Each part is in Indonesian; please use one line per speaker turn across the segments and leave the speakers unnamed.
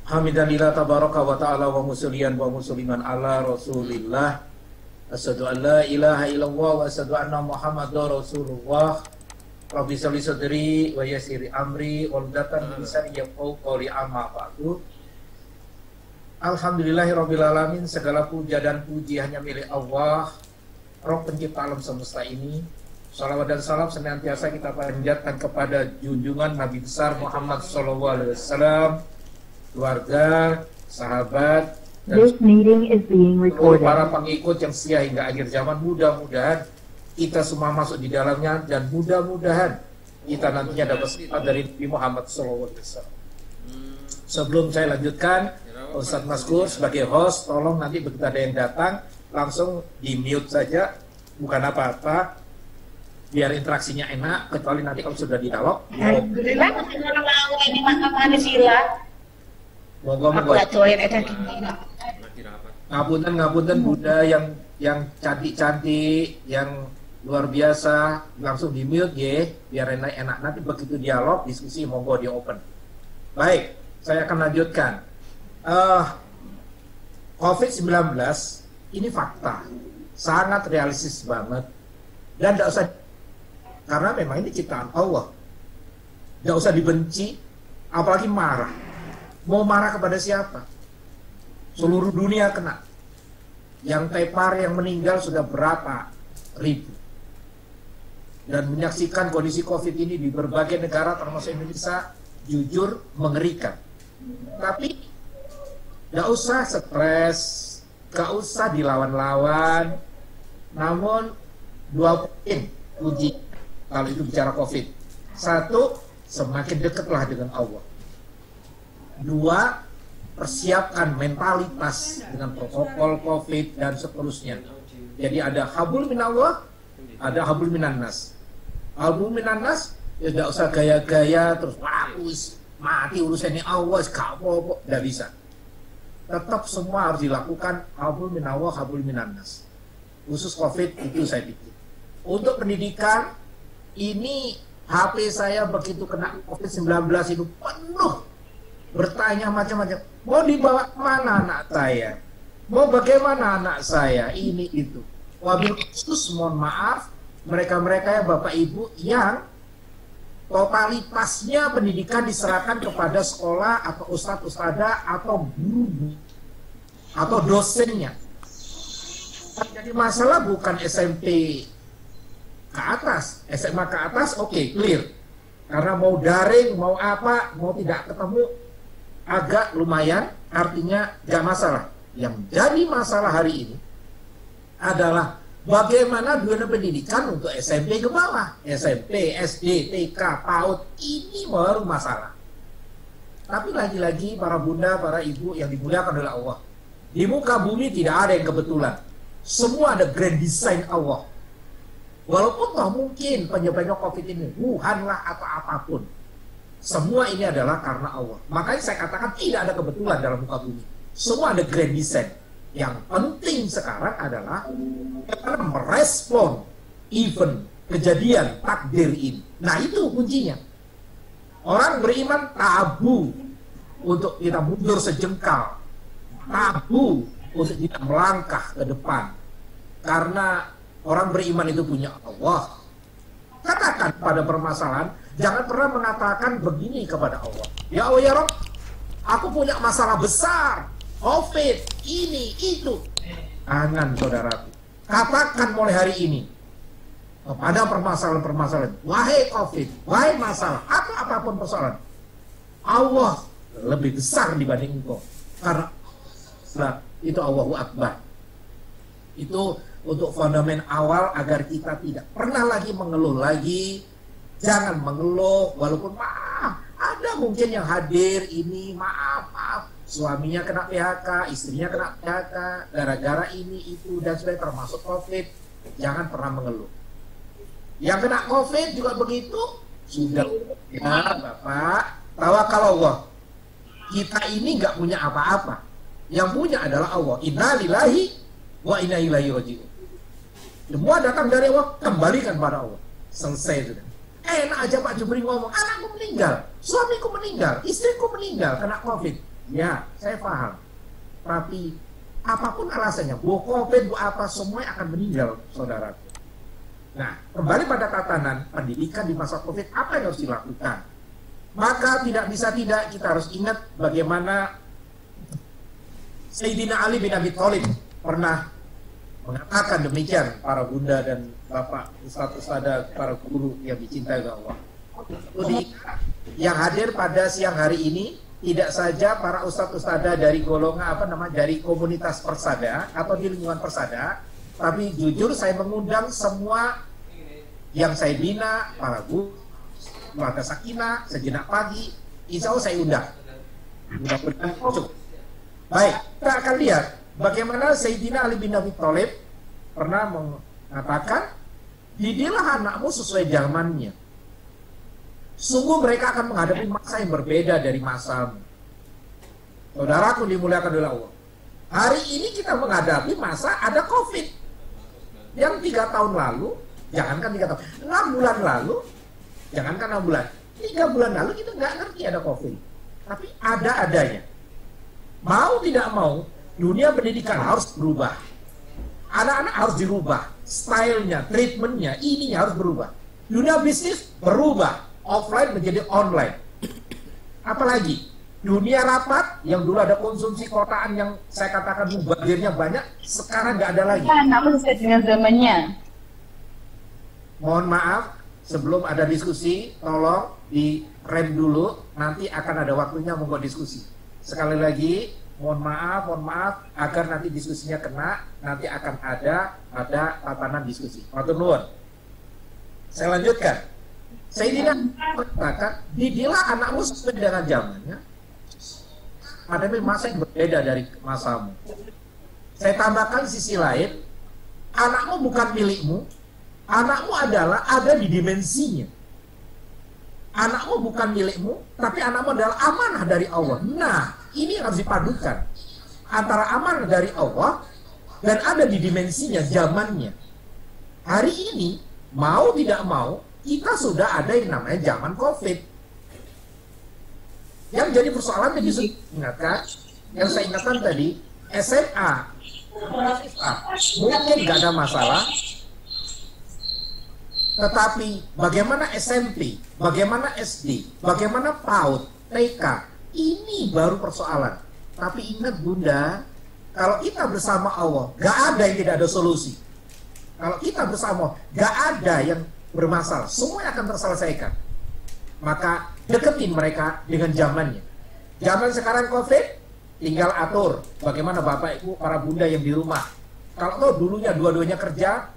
Hamidalillah tabaraka wa ta'ala wa musallian wa musliman ala rasulillah. Asyhadu an la ilaha illallah wa asyhadu anna muhammadar rasulullah. Rabbi sholli sadri wa yassir amri wahlul lisani yafqahu qawli amma ba'du. Alhamdulillahirabbil alamin, segala puja dan puji hanya milik Allah, Rabb pencipta alam semesta ini. Salawat dan salam senantiasa kita panjatkan kepada junjungan Nabi besar Muhammad SAW, keluarga, sahabat, dan para pengikut yang setia hingga akhir zaman. Mudah-mudahan kita semua masuk di dalamnya, dan mudah-mudahan kita nantinya dapat sifat dari Nabi Muhammad SAW. Sebelum saya lanjutkan, Ustadz Maskur sebagai host, tolong nanti begitu ada yang datang langsung di mute saja, bukan apa-apa, biar interaksinya enak, kecuali nanti kalau sudah di dialog.
Alhamdulillah, orang mau ini makan manis sila.
Monggo. Ngapunten Bunda yang cantik-cantik, yang luar biasa, langsung di mute ya, biar enak. Nanti begitu dialog, diskusi, monggo di open. Baik, saya akan lanjutkan. COVID-19 ini fakta, sangat realistis banget, dan tidak usah, karena memang ini ciptaan Allah, tidak usah dibenci, apalagi marah. Mau marah kepada siapa? Seluruh dunia kena. Yang tepar, yang meninggal sudah berapa ribu. Dan menyaksikan kondisi COVID ini di berbagai negara termasuk Indonesia, jujur mengerikan. Tapi gak usah stres, gak usah dilawan-lawan. Namun dua poin kunci kalau itu bicara COVID. Satu, semakin dekatlah dengan Allah. Dua, persiapkan mentalitas dengan protokol COVID dan seterusnya. Jadi ada habul minallah, ada habul minannas. Habul minannas, ya tidak usah gaya-gaya terus mati urusannya Allah, gak apa-apa, tidak bisa. Tetap semua harus dilakukan habul minallah, habul minannas. Khusus COVID itu saya pikir. Untuk pendidikan, ini HP saya begitu kena COVID-19 itu penuh. Bertanya macam-macam, mau dibawa mana anak saya, mau bagaimana anak saya, ini itu. Wabil khusus mohon maaf, mereka-mereka ya Bapak Ibu yang totalitasnya pendidikan diserahkan kepada sekolah atau ustadz-ustadzah atau guru atau dosennya. Jadi masalah bukan SMP ke atas, SMA ke atas, oke, clear. Karena mau daring, mau apa, mau tidak ketemu, agak lumayan, artinya gak masalah. Yang jadi masalah hari ini adalah bagaimana dunia pendidikan untuk SMP ke bawah, SMP, SD, TK, PAUD, ini baru masalah. Tapi lagi-lagi para bunda, para ibu yang dimuliakan oleh Allah, di muka bumi tidak ada yang kebetulan. Semua ada grand design Allah. Walaupun toh mungkin penyebabnya COVID ini Wuhan lah atau apapun, semua ini adalah karena Allah. Makanya saya katakan tidak ada kebetulan dalam muka bumi. Semua ada grand design. Yang penting sekarang adalah kita merespon event, kejadian, takdir ini. Nah itu kuncinya. Orang beriman tabu untuk kita mundur sejengkal, tabu untuk kita melangkah ke depan. Karena orang beriman itu punya Allah. Katakan pada permasalahan, jangan pernah mengatakan begini kepada Allah. Ya Allah ya Rabb, aku punya masalah besar, COVID, ini, itu. Jangan saudaraku. Katakan mulai hari ini kepada permasalahan-permasalahan, wahai COVID, wahai masalah, atau apapun persoalan, Allah lebih besar dibanding engkau. Karena itu Allahu Akbar. Itu untuk fundament awal agar kita tidak pernah lagi mengeluh lagi. Jangan mengeluh, walaupun maaf, ada mungkin yang hadir ini, maaf, suaminya kena PHK, istrinya kena PHK, gara-gara ini, itu, dan sebagainya, termasuk COVID. Jangan pernah mengeluh. Yang kena COVID juga begitu, sudah ya Bapak, tawakal Allah. Kita ini nggak punya apa-apa. Yang punya adalah Allah. Inna lillahi wa inna ilaihi raji'un. Semua datang dari Allah, kembalikan pada Allah. Selesai sudah. Enak aja Pak Jubri ngomong, anakku meninggal, suamiku meninggal, istriku meninggal kena COVID. Ya, saya paham. Tapi apapun alasannya, bu COVID, bu apa, semuanya akan meninggal, saudaraku. Nah, kembali pada tatanan pendidikan di masa COVID, apa yang harus dilakukan? Maka tidak bisa tidak, kita harus ingat bagaimana Sayyidina Ali bin Abi Thalib pernah mengatakan demikian, para bunda dan bapak, ustadz-ustadzah, para guru yang dicintai oleh Allah. Yang hadir pada siang hari ini tidak saja para ustadz-ustadzah dari golongan dari komunitas Persada atau di lingkungan Persada, tapi jujur saya mengundang semua yang saya bina, para guru, keluarga Sakinah, sejenak pagi, insya Allah saya undang. Mudah-mudahan cukup. Baik, kita akan lihat bagaimana Sayyidina Ali bin Abi Thalib pernah mengatakan, didilah anakmu sesuai zamannya. Sungguh mereka akan menghadapi masa yang berbeda dari masamu. Saudaraku dimuliakan oleh Allah. Hari ini kita menghadapi masa ada COVID. Yang 3 tahun lalu, jangankan 3 tahun, 6 bulan lalu, jangankan 6 bulan, 3 bulan lalu kita nggak ngerti ada COVID. Tapi ada adanya. Mau tidak mau, dunia pendidikan harus berubah. Anak-anak harus dirubah. Stylenya, treatmentnya, ininya harus berubah. Dunia bisnis berubah. Offline menjadi online. Apalagi dunia rapat yang dulu ada konsumsi kotaan yang saya katakan mubazirnya banyak, sekarang nggak ada lagi.
Namun sesuai dengan zamannya.
Mohon maaf, sebelum ada diskusi, tolong di rem dulu. Nanti akan ada waktunya membuat diskusi. Sekali lagi, mohon maaf agar nanti diskusinya kena. Nanti akan ada tatanan diskusi. Matur nuwun. Saya lanjutkan. Sayyidina berkata, didilah anakmu sesuai dengan zamannya. Ada masa yang berbeda dari masamu. Saya tambahkan sisi lain, anakmu bukan milikmu, anakmu adalah ada di dimensinya. Anakmu bukan milikmu, tapi anakmu adalah amanah dari Allah. Nah, ini harus dipadukan antara amanah dari Allah dan ada di dimensinya, zamannya. Hari ini, mau tidak mau, kita sudah ada yang namanya zaman COVID. Yang jadi persoalan tadi saya ingatkan, yang saya ingatkan tadi, SMA, mungkin nggak ada masalah, tetapi bagaimana SMP, bagaimana SD, bagaimana PAUD, TK, ini baru persoalan. Tapi ingat bunda, kalau kita bersama Allah, nggak ada yang tidak ada solusi. Kalau kita bersama, nggak ada yang bermasalah, semuanya akan terselesaikan. Maka deketin mereka dengan zamannya. Zaman sekarang COVID, tinggal atur bagaimana bapak ibu, para bunda yang di rumah. Kalau dulunya dua-duanya kerja,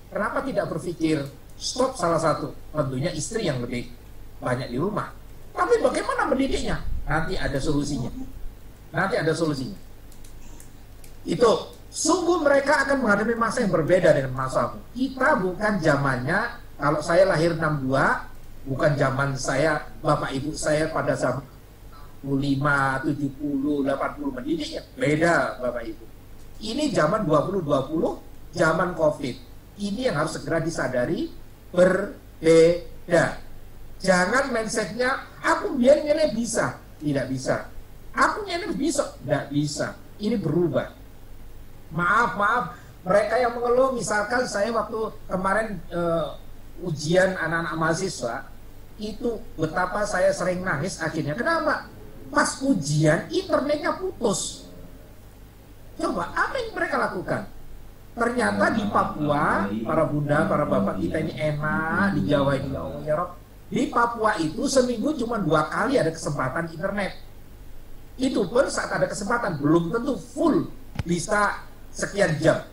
kenapa tidak berpikir stop salah satu? Tentunya istri yang lebih banyak di rumah. Tapi bagaimana mendidiknya? Nanti ada solusinya. Itu sungguh mereka akan menghadapi masa yang berbeda dengan masamu. Kita bukan zamannya. Kalau saya lahir 62, bukan zaman saya, bapak ibu saya pada zaman 65, 70, 80 mendidiknya. Beda bapak ibu. Ini zaman 2020, zaman COVID. Ini yang harus segera disadari, berbeda. Jangan mindsetnya, aku biar nilai bisa. Tidak bisa. Aku nilai bisa. Tidak bisa. Ini berubah. Maaf. Mereka yang mengeluh, misalkan saya waktu kemarin ujian anak-anak mahasiswa, itu betapa saya sering nangis akhirnya. Kenapa? Pas ujian internetnya putus. Coba apa yang mereka lakukan? Ternyata di Papua, para bunda, para bapak kita ini enak, di Jawa ini ya Rob. Di Papua itu seminggu cuma 2 kali ada kesempatan internet. Itu pun saat ada kesempatan, belum tentu full bisa sekian jam.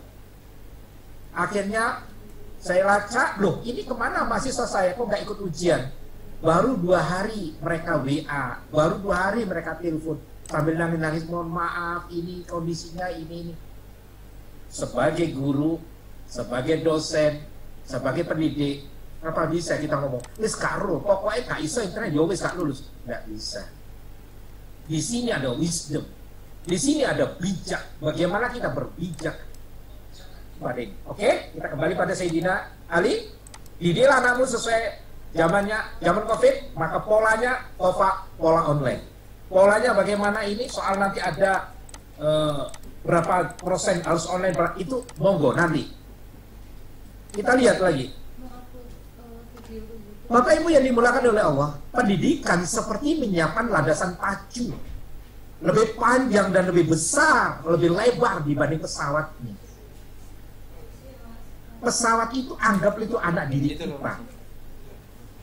Akhirnya saya lacak, loh ini kemana mahasiswa saya kok nggak ikut ujian? Baru 2 hari mereka WA, baru 2 hari mereka telepon sambil nangis-nangis, mohon maaf ini kondisinya ini. Sebagai guru, sebagai dosen, sebagai pendidik, apa bisa kita ngomong, wis karo, pokoknya gak iso internet, ya wis gak lulus, nggak bisa. Di sini ada wisdom, di sini ada bijak. Bagaimana kita berbijak? Oke, kita kembali pada Sayyidina Ali. Didilah anakmu sesuai zamannya, zaman COVID, maka polanya pola online. polanya bagaimana ini, soal nanti ada berapa persen harus online, itu monggo nanti kita lihat lagi. Bapak Ibu yang dimulakan oleh Allah, pendidikan seperti menyiapkan landasan pacu, lebih panjang dan lebih besar, lebih lebar dibanding pesawatnya. Pesawat itu anggap itu anak didik kita.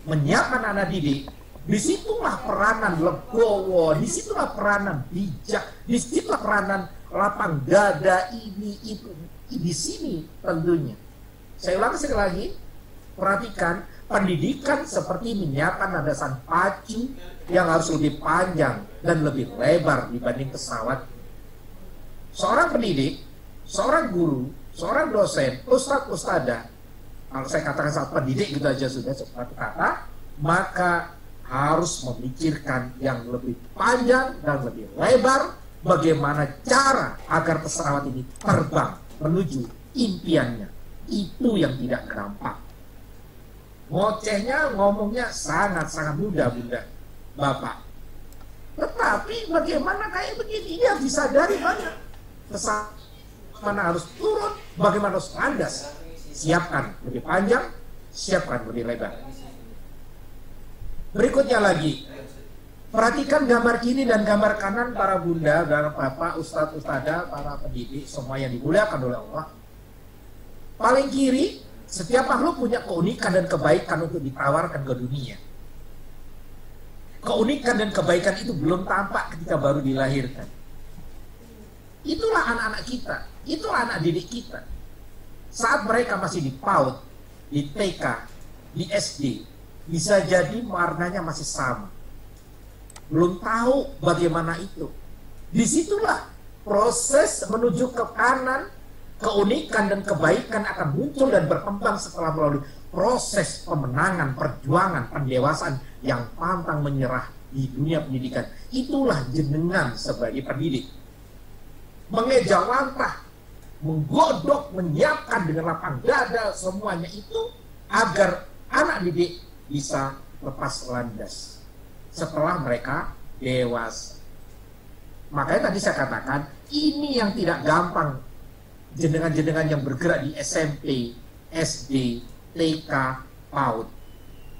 Menyiapkan anak didik, disitulah peranan legowo, disitulah peranan bijak, disitulah peranan lapang dada, ini itu di sini tentunya. Saya ulang sekali lagi, perhatikan, pendidikan seperti menyiapkan landasan pacu yang harus lebih panjang dan lebih lebar dibanding pesawat. Seorang pendidik, seorang guru, seorang dosen, ustadz, ustadzah, kalau saya katakan saat pendidik gitu aja sudah seperti kata, maka harus memikirkan yang lebih panjang dan lebih lebar, bagaimana cara agar pesawat ini terbang menuju impiannya. Itu yang tidak gampang. Ngocehnya, ngomongnya sangat-sangat mudah, Bunda, Bapak. Tetapi bagaimana kayak begini, ini harus disadari banyak. Pesawat mana harus turun, bagaimana harus landas. Siapkan lebih panjang, siapkan lebih lebar. Berikutnya lagi, perhatikan gambar kiri dan gambar kanan para bunda, para bapak, ustadz, ustadzah, para pendidik, semua yang dimuliakan oleh Allah. Paling kiri, setiap makhluk punya keunikan dan kebaikan untuk ditawarkan ke dunia. Keunikan dan kebaikan itu belum tampak ketika baru dilahirkan. Itulah anak-anak kita, itulah anak didik kita. Saat mereka masih di PAUD, di TK, di SD, bisa jadi warnanya masih sama. Belum tahu bagaimana itu. Disitulah proses menuju ke kanan, keunikan dan kebaikan akan muncul dan berkembang setelah melalui proses pemenangan, perjuangan, pendewasaan yang pantang menyerah di dunia pendidikan. Itulah jenengan sebagai pendidik. Mengeja langkah, menggodok, menyiapkan dengan lapang dada semuanya itu agar anak didik bisa lepas landas setelah mereka dewasa. Makanya tadi saya katakan, ini yang tidak gampang. Jenengan-jenengan yang bergerak di SMP, SD, TK, PAUD.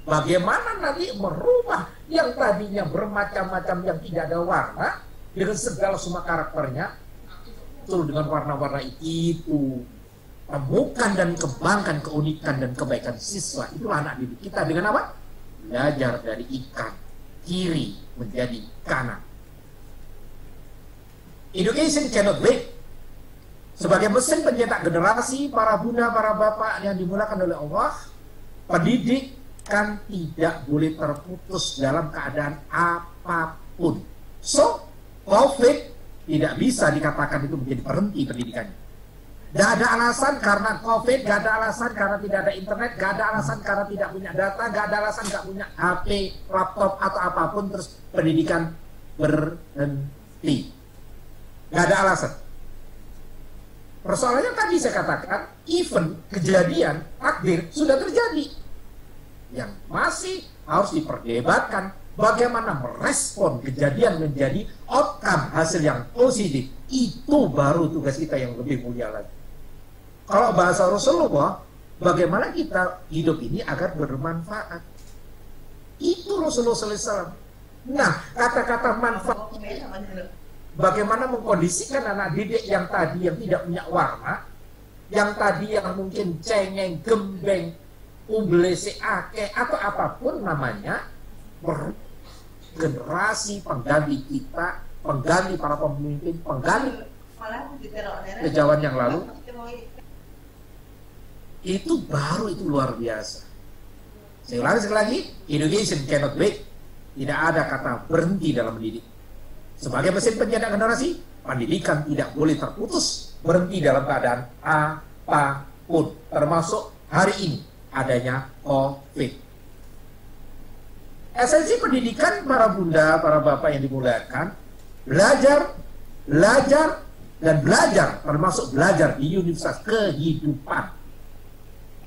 Bagaimana nanti merubah yang tadinya bermacam-macam yang tidak ada warna dengan segala semua karakternya betul dengan warna-warna itu. Temukan dan kembangkan keunikan dan kebaikan siswa. Itulah anak didik kita dengan apa? Belajar dari ikan kiri menjadi kanan. Education cannot wait. Sebagai mesin pencetak generasi, para bunda, para bapak yang dimulakan oleh Allah, pendidikan tidak boleh terputus dalam keadaan apapun. So, COVID tidak bisa dikatakan itu menjadi berhenti pendidikannya. Gak ada alasan karena COVID, gak ada alasan karena tidak ada internet, gak ada alasan karena tidak punya data, gak ada alasan gak punya HP, laptop, atau apapun, terus pendidikan berhenti. Gak ada alasan. Persoalannya tadi saya katakan, event, kejadian, takdir sudah terjadi. Yang masih harus diperdebatkan bagaimana merespon kejadian menjadi outcome, hasil yang positif. Itu baru tugas kita yang lebih mulia lagi. Kalau bahasa Rasulullah, bagaimana kita hidup ini agar bermanfaat. Itu Rasulullah SAW. Nah, kata-kata manfaat ini, bagaimana mengkondisikan anak didik yang tadi yang tidak punya warna, yang tadi yang mungkin cengeng, gembeng, umblese ake, atau apapun namanya, generasi pengganti kita, pengganti para pemimpin, pengganti kejauhan yang lalu, itu baru itu luar biasa. Saya ulangi sekali lagi, education cannot wait. Tidak ada kata berhenti dalam mendidik. Sebagai mesin pencetak generasi, pendidikan tidak boleh terputus, berhenti dalam keadaan apapun, termasuk hari ini adanya COVID. Esensi pendidikan para bunda, para bapak yang dimuliakan, belajar, dan belajar, termasuk belajar di universitas kehidupan.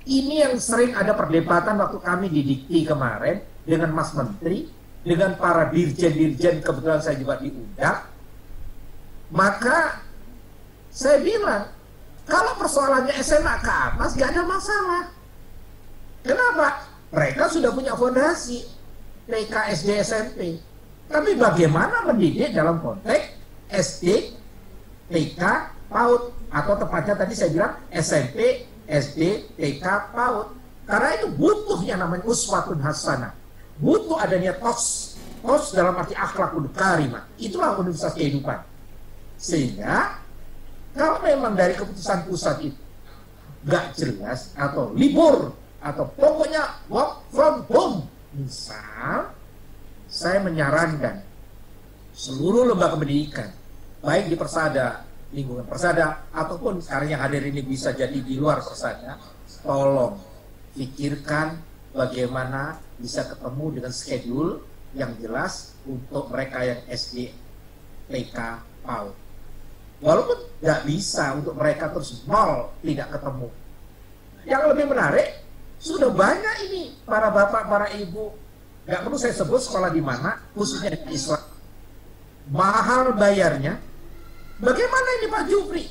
Ini yang sering ada perdebatan waktu kami di Dikti kemarin dengan Mas Menteri, dengan para dirjen-dirjen, kebetulan saya juga diundang, maka saya bilang, kalau persoalannya SMA ke atas gak ada masalah. Kenapa? Mereka sudah punya fondasi TK, SD, SMP. Tapi bagaimana mendidik dalam konteks SD, TK, PAUD, atau tepatnya tadi saya bilang SMP, SD, TK, PAUD. Karena itu butuh yang namanya uswatun hasanah. Butuh adanya tos dalam arti akhlakul karimah. Itulah universitas kehidupan. Sehingga kalau memang dari keputusan pusat itu gak jelas, atau libur, atau pokoknya work from home, misal, saya menyarankan seluruh lembaga pendidikan, baik di Persada, lingkungan Persada, ataupun sekarang yang hadir ini bisa jadi di luar Persada, tolong pikirkan bagaimana bisa ketemu dengan schedule yang jelas untuk mereka yang SD, TK, PAUD. Walaupun nggak bisa untuk mereka terus nol, tidak ketemu. Yang lebih menarik, sudah banyak ini para bapak, para ibu, nggak perlu saya sebut sekolah di mana, khususnya di Islam, mahal bayarnya. Bagaimana ini Pak Jufri?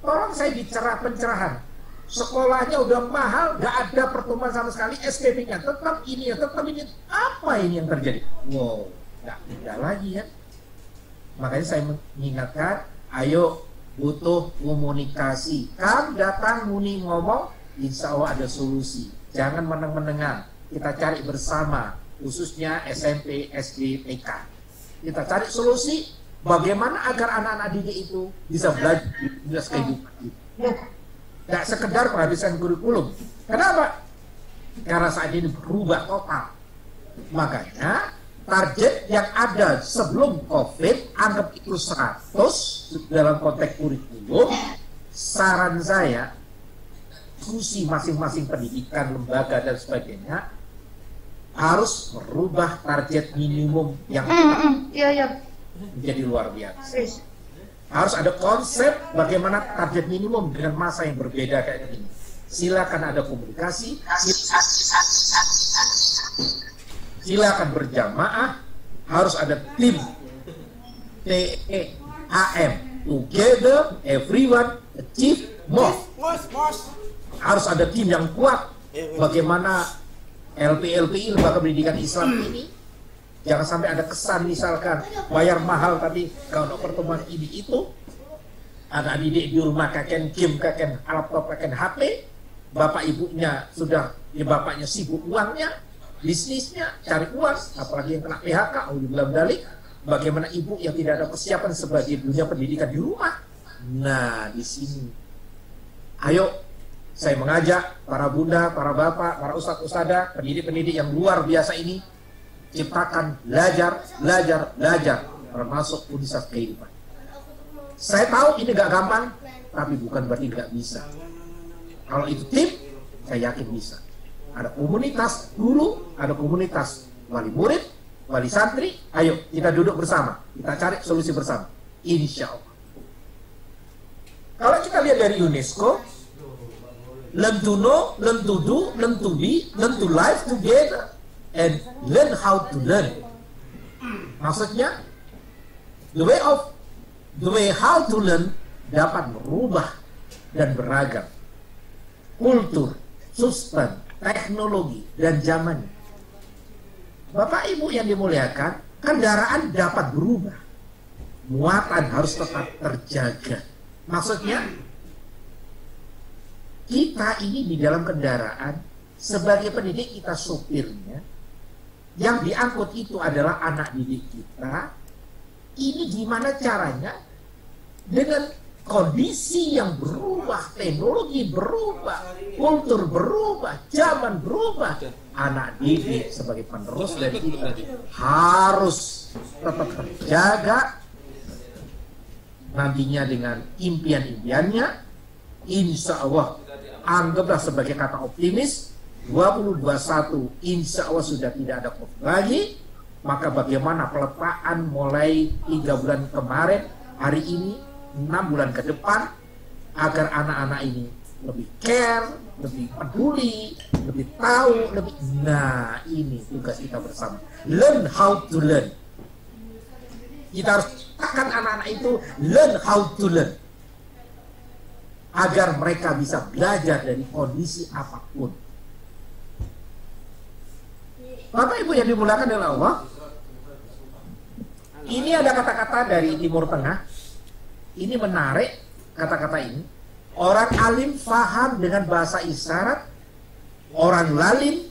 Tolong saya bicara pencerahan. Sekolahnya udah mahal, nggak ada pertemuan sama sekali, SPP-nya tetap ini, tetap ini. Apa ini yang terjadi? Wow, nggak ada lagi ya. Makanya saya mengingatkan, ayo butuh komunikasi. Kan datang muni ngomong, insya Allah ada solusi. Jangan meneng-menengan. Kita cari bersama, khususnya SMP, SD, TK. Kita cari solusi bagaimana agar anak-anak didik itu bisa belajar di kehidupan. Tidak sekedar penghabisan kurikulum. Kenapa? Karena saat ini berubah total. Makanya target yang ada sebelum COVID, anggap itu 100 dalam konteks kurikulum. Saran saya, diskusi masing-masing pendidikan, lembaga dan sebagainya harus merubah target minimum yang menjadi luar biasa. Harus ada konsep bagaimana target minimum dengan masa yang berbeda kayak gini. Silakan ada komunikasi, silakan berjamaah, harus ada tim TEAM, together everyone achieve more. Harus ada tim yang kuat. Bagaimana LPI, lembaga pendidikan Islam ini, jangan sampai ada kesan misalkan bayar mahal tapi kalau pertemuan ini itu, anak didik di rumah kakek game, kakek laptop, kakek HP, bapak ibunya sudah, ya bapaknya sibuk uangnya, bisnisnya, cari uang, apalagi yang kena PHK, belum dalik. Bagaimana ibu yang tidak ada persiapan sebagai dunia pendidikan di rumah? Nah, di sini, ayo saya mengajak para bunda, para bapak, para ustadz-ustadzah, pendidik-pendidik yang luar biasa ini, ciptakan belajar, termasuk universitas kehidupan. Saya tahu ini gak gampang, tapi bukan berarti gak bisa. Kalau itu tim, saya yakin bisa. Ada komunitas guru, ada komunitas wali murid, wali santri. Ayo kita duduk bersama, kita cari solusi bersama. Insya Allah. Kalau kita lihat dari UNESCO, learn to know, learn to do, learn to be, learn to live together, and learn how to learn. Maksudnya, the way how to learn dapat berubah dan beragam. Kultur, sustan, teknologi, dan zamannya. Bapak Ibu yang dimuliakan, kendaraan dapat berubah. Muatan harus tetap terjaga. Maksudnya, kita ini di dalam kendaraan, sebagai pendidik kita sopirnya, yang diangkut itu adalah anak didik kita. Ini gimana caranya dengan kondisi yang berubah, teknologi berubah, kultur berubah, zaman berubah. Anak didik sebagai penerus dari kita harus tetap terjaga nantinya dengan impian-impiannya. Insya Allah, anggaplah sebagai kata optimis, 2021 insya Allah sudah tidak ada COVID lagi. Maka bagaimana peletaan mulai 3 bulan kemarin, hari ini, 6 bulan ke depan, agar anak-anak ini lebih care, lebih peduli, lebih tahu, lebih. Nah, ini tugas kita bersama. Learn how to learn. Kita harus akan anak-anak itu learn how to learn, agar mereka bisa belajar dari kondisi apapun. Bapak Ibu yang dimuliakan oleh Allah, ini ada kata-kata dari Timur Tengah. Ini menarik kata-kata ini. Orang alim faham dengan bahasa isyarat, orang lalim,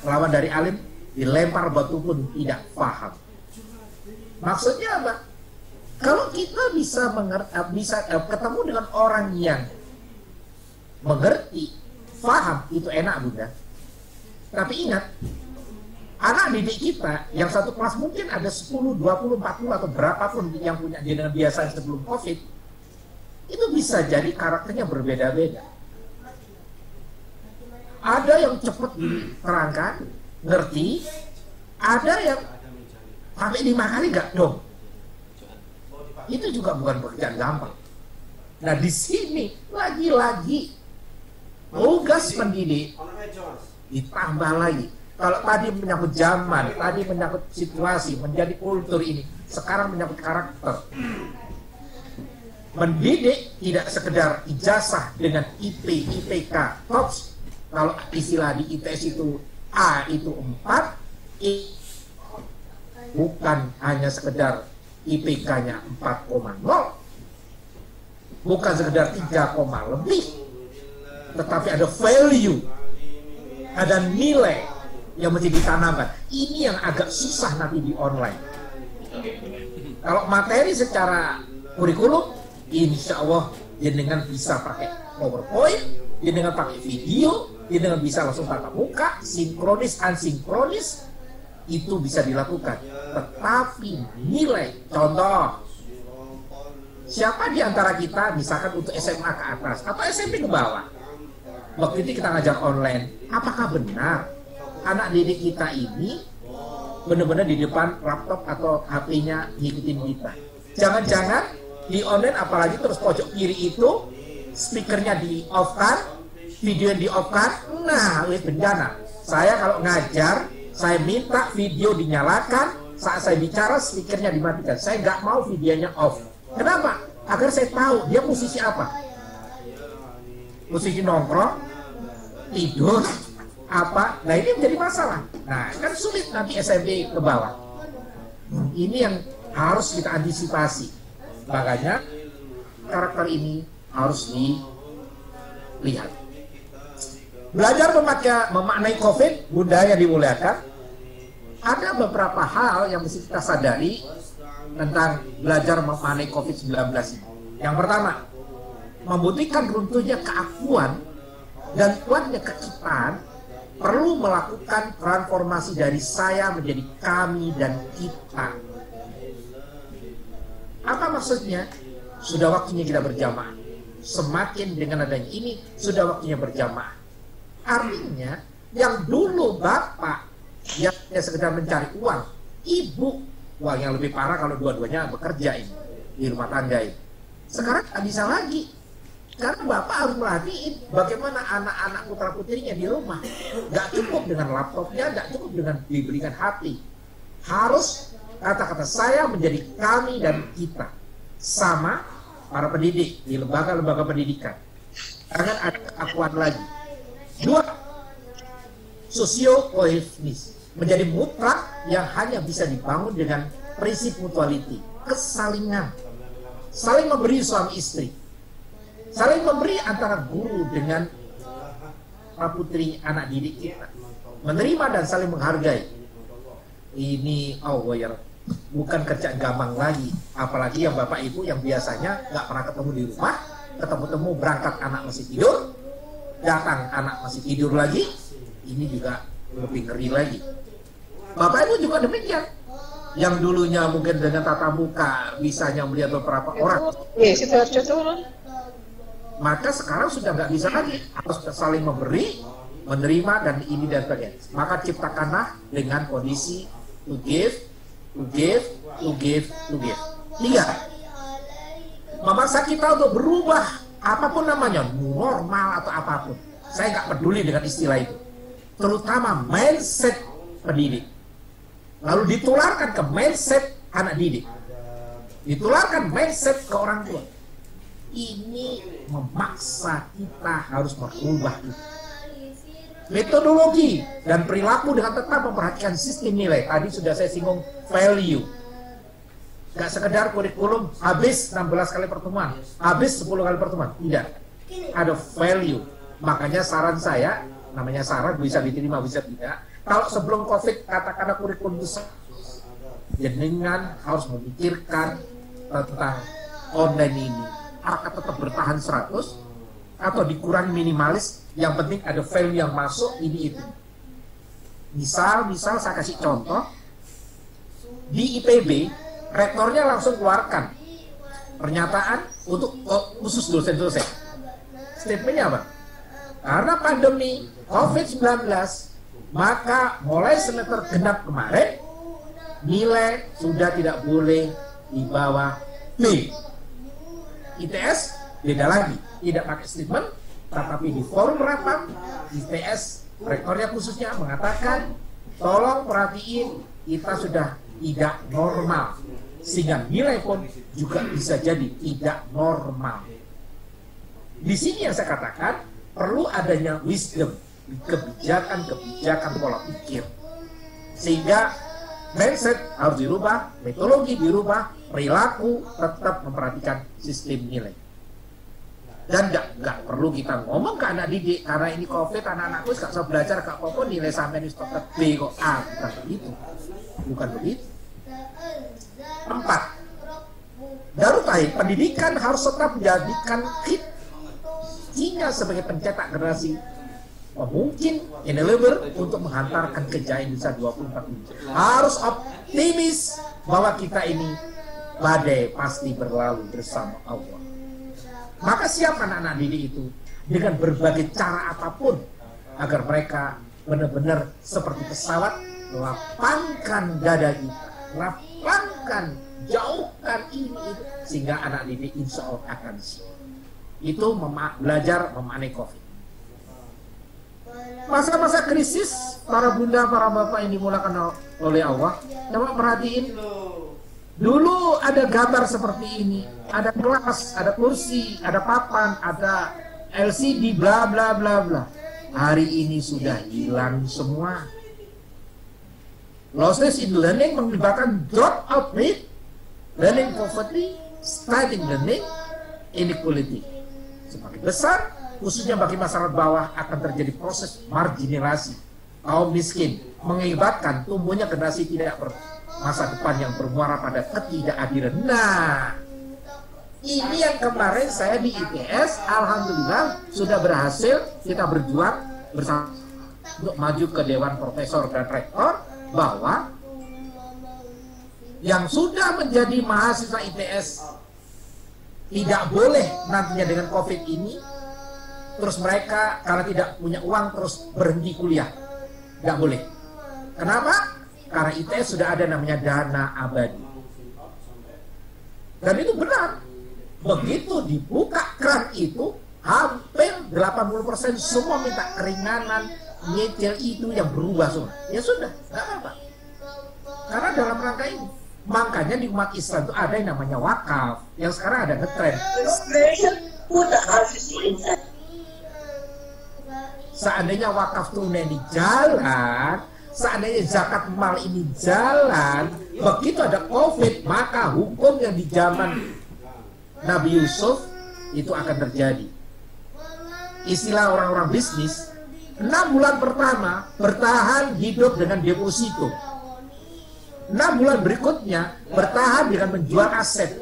lawan dari alim, dilempar batu pun tidak faham. Maksudnya apa? Kalau kita bisa ketemu dengan orang yang mengerti, faham, itu enak Bunda. Tapi ingat, anak didik kita yang satu kelas mungkin ada 10, 20, 40 atau berapapun yang punya jenengan biasa sebelum COVID, itu bisa jadi karakternya berbeda-beda. Ada yang cepat diterangkan, ngerti, ada yang sampai 5 kali gak dong. Itu juga bukan pekerjaan gampang. Nah, di sini lagi-lagi tugas pendidik ditambah lagi. Kalau tadi menyangkut zaman, tadi menyangkut situasi, menjadi kultur ini, sekarang menyangkut karakter. Mendidik tidak sekedar ijazah dengan IP, IPK, TOPS. Kalau istilah di ITS itu A itu 4, bukan hanya sekedar IPK-nya 4,0, bukan sekedar 3, lebih, tetapi ada value, ada nilai yang mesti ditanamkan. Ini yang agak susah nanti di online. Kalau materi secara kurikulum, insya Allah jenengan bisa pakai PowerPoint, jenengan pakai video, jenengan bisa langsung tatap muka, sinkronis, asinkronis, itu bisa dilakukan. Tetapi nilai, contoh, siapa di antara kita misalkan untuk SMA ke atas atau SMP ke bawah, waktu itu kita ngajar online, apakah benar anak didik kita ini benar-benar di depan laptop atau HP-nya ngikutin kita? Jangan-jangan di online, apalagi terus pojok kiri itu speakernya di off-kan, video yang di off-kan. Nah, wis bencana. Saya kalau ngajar, saya minta video dinyalakan, saat saya bicara speakernya dimatikan. Saya nggak mau videonya off. Kenapa? Agar saya tahu dia posisi apa. Posisi nongkrong, tidur, apa. Nah, ini menjadi masalah. Nah, kan sulit nanti SMP ke bawah. Ini yang harus kita antisipasi. Makanya karakter ini harus dilihat. Belajar memaknai COVID, Bunda yang dimuliakan, ada beberapa hal yang mesti kita sadari tentang belajar memaknai COVID-19 ini. Yang pertama, membuktikan runtuhnya keakuan dan kuatnya kekitaan, perlu melakukan transformasi dari saya menjadi kami dan kita. Apa maksudnya? Sudah waktunya kita berjamaah. Semakin dengan adanya ini, sudah waktunya berjamaah. Artinya, yang dulu bapak yang sekedar mencari uang, ibu, wah yang lebih parah kalau dua-duanya bekerja ini di rumah tangga ini. Sekarang tak bisa lagi, karena bapak harus merhatiin bagaimana anak-anak putra putrinya di rumah. Gak cukup dengan laptopnya, gak cukup dengan diberikan HP. Harus kata-kata saya menjadi kami dan kita. Sama para pendidik di lembaga-lembaga pendidikan. Jangan ada keakuan lagi. 2, sosio-kohesionis, menjadi mutlak yang hanya bisa dibangun dengan prinsip mutuality, kesalingan, saling memberi suami istri, saling memberi antara guru dengan putri anak didik kita, menerima dan saling menghargai. Ini Allah, bukan kerjaan gampang lagi, apalagi yang bapak ibu yang biasanya nggak pernah ketemu di rumah, ketemu berangkat anak masih tidur, datang anak masih tidur lagi, ini juga lebih ngeri lagi. Bapak ibu juga demikian, yang dulunya mungkin dengan tatap muka bisanya melihat beberapa orang, maka sekarang sudah nggak bisa lagi, harus saling memberi, menerima dan ini dan sebagainya. Maka ciptakanlah dengan kondisi to give, to give, to give, to give. 3, memaksa kita untuk berubah apapun namanya, normal atau apapun, saya nggak peduli dengan istilah itu, terutama mindset pendidik, lalu ditularkan ke mindset anak didik, ditularkan mindset ke orang tua. Ini memaksa kita harus merubah itu. Metodologi dan perilaku dengan tetap memperhatikan sistem nilai. Tadi sudah saya singgung value. Gak sekedar kurikulum habis 16 kali pertemuan, habis 10 kali pertemuan. Tidak. Ada value. Makanya saran saya, namanya saran, bisa diterima, bisa tidak. Kalau sebelum COVID katakanlah kurikulum itu, jenengan harus memikirkan tentang online ini. Apakah tetap bertahan 100 atau dikurangi minimalis, yang penting ada value yang masuk, ini itu. Misal saya kasih contoh, di IPB, rektornya langsung keluarkan pernyataan untuk khusus dosen-dosen. Statementnya apa? Karena pandemi COVID-19, maka mulai semester genap kemarin, nilai sudah tidak boleh di bawah B. ITS beda lagi, tidak pakai statement, tetapi di forum rapat ITS rektornya khususnya mengatakan, tolong perhatiin, kita sudah tidak normal, sehingga nilai pun juga bisa jadi tidak normal. Di sini yang saya katakan perlu adanya wisdom, kebijakan pola pikir, sehingga mindset harus dirubah, metodologi dirubah, perilaku tetap memperhatikan sistem nilai. Dan nggak perlu kita ngomong ke anak didik, karena ini COVID, anak-anakku nggak bisa belajar, gak apa-apa nilai sampai ini tetap B kok A. Bukan begitu. Bukan begitu. 4. Darutahid, pendidikan harus tetap menjadikan kita sebagai pencetak generasi mungkin enabler untuk menghantarkan kejayaan Indonesia 24 harus optimis bahwa kita ini badai pasti berlalu bersama Allah. Maka siap anak-anak didik itu dengan berbagai cara apapun agar mereka benar-benar seperti pesawat, lapangkan dada kita, lapangkan, jauhkan ini itu, sehingga anak didik insya Allah akan siap. Itu belajar memaknai COVID. Masa-masa krisis, para bunda, para bapak yang dimulakan oleh Allah, coba perhatiin. Dulu ada gambar seperti ini, ada kelas, ada kursi, ada papan, ada LCD, bla bla bla bla. Hari ini sudah hilang semua. Lossless in learning menyebabkan drop out rate, learning poverty, studying learning, inequality. Semakin besar, khususnya bagi masyarakat bawah, akan terjadi proses marginalisasi kaum miskin, mengakibatkan tumbuhnya generasi tidak masa depan yang bermuara pada ketidakadilan. Nah, ini yang kemarin saya di ITS, alhamdulillah sudah berhasil kita berjuang bersama untuk maju ke Dewan Profesor dan Rektor, bahwa yang sudah menjadi mahasiswa ITS tidak boleh nantinya dengan COVID ini terus mereka karena tidak punya uang terus berhenti kuliah. Nggak boleh. Kenapa? Karena ITS sudah ada namanya dana abadi. Dan itu benar. Begitu dibuka keran itu, hampir 80% semua minta keringanan, nyicil itu yang berubah semua. Ya sudah, nggak apa-apa. Karena dalam rangka ini, makanya di umat Islam itu ada yang namanya wakaf, yang sekarang ada ngetren. Seandainya wakaf tunai di jalan, seandainya zakat mal ini jalan, begitu ada COVID, maka hukum yang di zaman Nabi Yusuf itu akan terjadi. Istilah orang-orang bisnis, 6 bulan pertama bertahan hidup dengan deposito. 6 bulan berikutnya bertahan dengan menjual aset.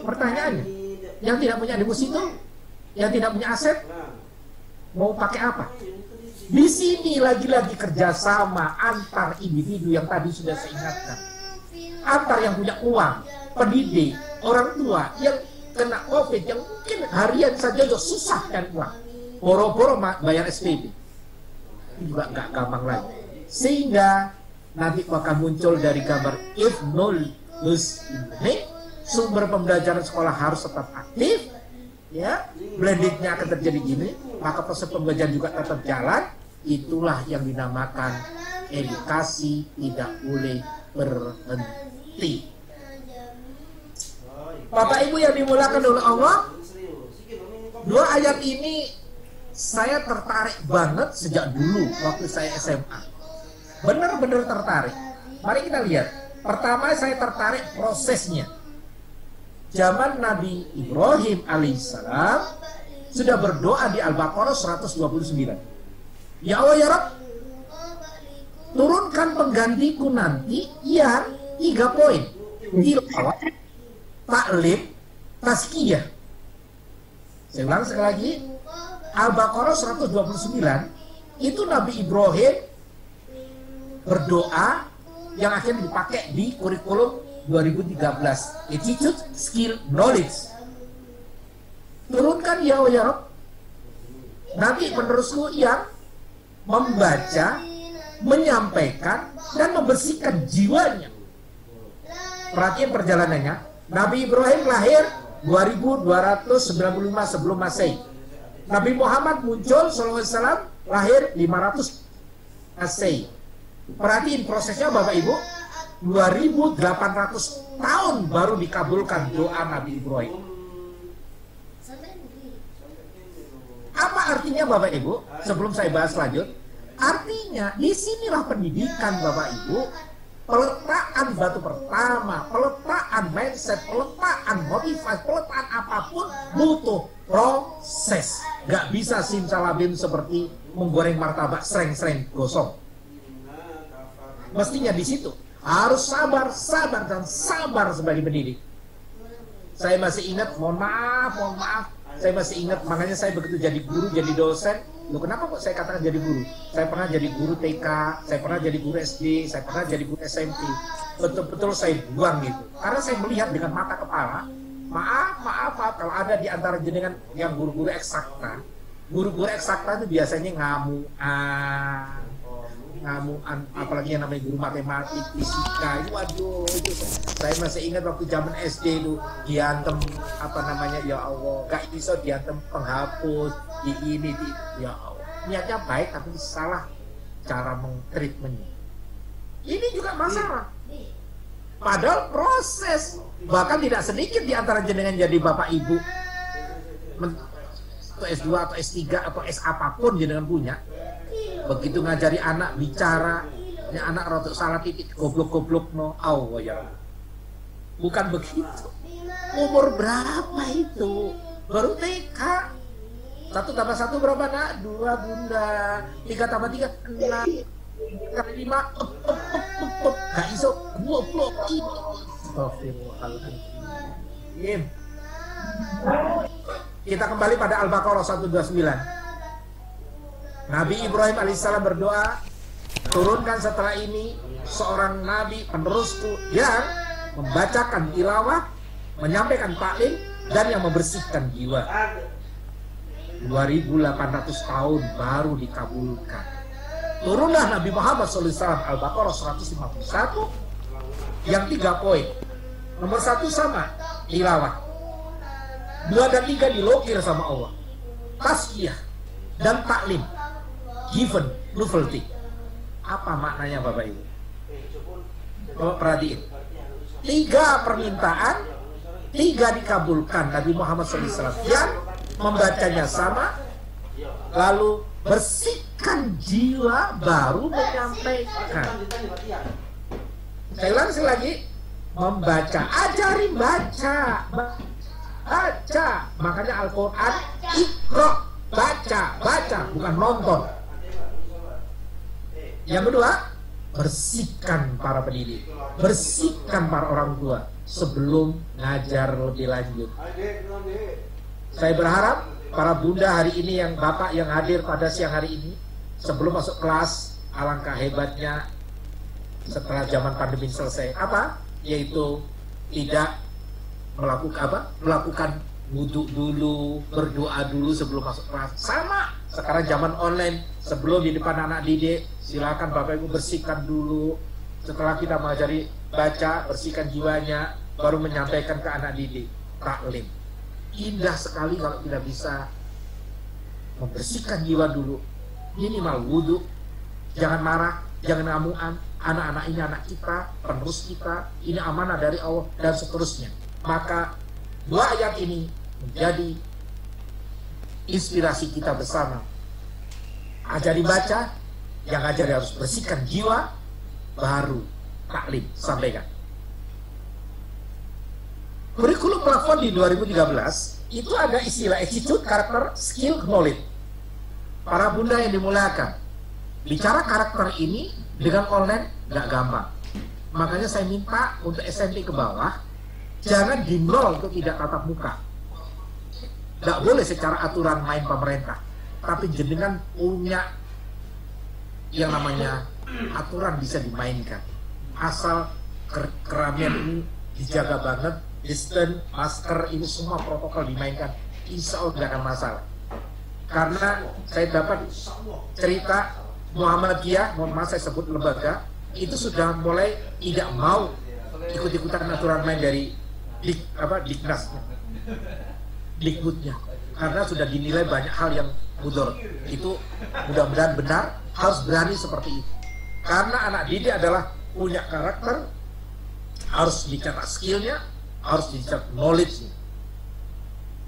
Pertanyaannya, yang tidak punya deposito, yang tidak punya aset, mau pakai apa? Di sini lagi-lagi kerjasama antar individu yang tadi sudah saya ingatkan, antar yang punya uang, pendidik, orang tua yang kena COVID, yang mungkin harian saja sudah susah kan uang, boro-boro bayar SPP, ini juga nggak gampang lagi. Sehingga nanti akan muncul dari gambar if no lose ini, sumber pembelajaran sekolah harus tetap aktif, ya, blendingnya akan terjadi gini, maka proses pembelajaran juga tetap jalan. Itulah yang dinamakan edukasi tidak boleh berhenti. Bapak Ibu yang dimulakan oleh Allah, dua ayat ini saya tertarik banget sejak dulu waktu saya SMA. Benar-benar tertarik. Mari kita lihat. Pertama saya tertarik prosesnya. Zaman Nabi Ibrahim alaihissalam sudah berdoa di Al-Baqarah 129. Ya Allah ya Rabb, turunkan penggantiku nanti yang 3 poin. Tilawah, taklim, tazkiyah. Saya ulang sekali lagi. Al-Baqarah 129 itu Nabi Ibrahim berdoa yang akhirnya dipakai di kurikulum 2013, attitude, skill, knowledge. Turunkan ya Allah, Nabi penerusku yang membaca, menyampaikan, dan membersihkan jiwanya. Perhatian perjalanannya. Nabi Ibrahim lahir 2295 sebelum Masehi. Nabi Muhammad muncul SAW lahir 500 Masehi. Perhatiin prosesnya Bapak Ibu, 2800 tahun baru dikabulkan doa Nabi Ibrahim. Apa artinya Bapak Ibu? Sebelum saya bahas lanjut, artinya disinilah pendidikan Bapak Ibu, peletakan batu pertama, peletakan mindset, peletakan motivasi, peletakan apapun butuh proses. Gak bisa simsalabim seperti menggoreng martabak sreng-sreng gosong. Mestinya di situ harus sabar, sabar dan sabar sebagai pendidik. Saya masih ingat, mohon maaf, saya masih ingat, makanya saya begitu jadi guru, jadi dosen. Loh kenapa kok saya katakan jadi guru? Saya pernah jadi guru TK, saya pernah jadi guru SD, saya pernah jadi guru SMP. Betul-betul saya buang gitu. Karena saya melihat dengan mata kepala, maaf, kalau ada di antara jenengan yang guru-guru eksakta, guru-guru eksakta itu biasanya ngamuan, apalagi yang namanya guru matematik, fisika, itu waduh, itu saya masih ingat waktu zaman SD itu diantem ya Allah, gak bisa diantem penghapus, di ya Allah, niatnya baik tapi salah cara mengtreatmentnya. Ini juga masalah. Padahal proses, bahkan tidak sedikit di antara jenengan jadi bapak ibu atau S2 atau S3 atau S apapun jenengan punya, begitu ngajari anak bicara, ini anak rotok salah titik, goblok no, Allah ya. Bukan begitu. Umur berapa itu? Baru TK. 1 tambah 1 berapa nak? 2 bunda. 3 tambah 3 6. Kali 5 gak iso 20. Astagfirullahaladzim. Kita kembali pada Al-Baqarah 129. Nabi Ibrahim alaihissalam berdoa, turunkan setelah ini seorang nabi penerusku yang membacakan tilawah, menyampaikan taklim, dan yang membersihkan jiwa. 2800 tahun baru dikabulkan. Turunlah Nabi Muhammad SAW, Al-Baqarah 151 yang 3 poin. Nomor 1 sama, tilawah. 2 dan 3 dilokir sama Allah, tazkiyah dan taklim, given novelty. Apa maknanya Bapak Ibu? Coba perhatiin. 3 permintaan, 3 dikabulkan. Nabi Muhammad SAW yang membacanya sama, lalu bersihkan jiwa, baru menyampaikan. Saya ulang sekali lagi, membaca, ajari baca. Makanya Al-Quran Iqra, baca, bukan nonton. Yang kedua, bersihkan para pendidik, bersihkan para orang tua sebelum ngajar lebih lanjut. Saya berharap para bunda hari ini, yang bapak yang hadir pada siang hari ini, sebelum masuk kelas, alangkah hebatnya setelah zaman pandemi selesai. Apa? Yaitu tidak melakukan wudhu dulu, berdoa dulu sebelum masuk kelas. Sama sekarang zaman online, sebelum di depan anak didik, silakan Bapak Ibu bersihkan dulu. Setelah kita mengajari baca, bersihkan jiwanya, baru menyampaikan ke anak didik, taklim. indah sekali kalau kita bisa membersihkan jiwa dulu, minimal wudhu, jangan marah, jangan ngamuan, anak-anak ini anak kita, penerus kita, ini amanah dari Allah, dan seterusnya. Maka dua ayat ini menjadi inspirasi kita bersama. Ajar dibaca, yang ajar harus bersihkan jiwa, baru taklim sampaikan. Kurikulum plafon di 2013 itu ada istilah attitude, karakter, skill, knowledge. Para bunda yang dimuliakan, bicara karakter ini dengan online nggak gampang. Makanya saya minta untuk SMP ke bawah, jangan di nol untuk tidak tatap muka. Nggak boleh secara aturan main pemerintah, tapi jenengan punya yang namanya aturan bisa dimainkan. Asal keramaian ini dijaga banget, distance, masker, ini semua protokol dimainkan, insya Allah tidak akan masalah. Karena saya dapat cerita Muhammadiyah, mohon maaf saya sebut lembaga, itu sudah mulai tidak mau ikut-ikutan aturan main dari Diknasnya, Dikbudnya, karena sudah dinilai banyak hal yang mudarat. Itu mudah-mudahan benar, harus berani seperti itu. Karena anak didik adalah punya karakter, harus dicatat skillnya, harus dicatat knowledge-nya.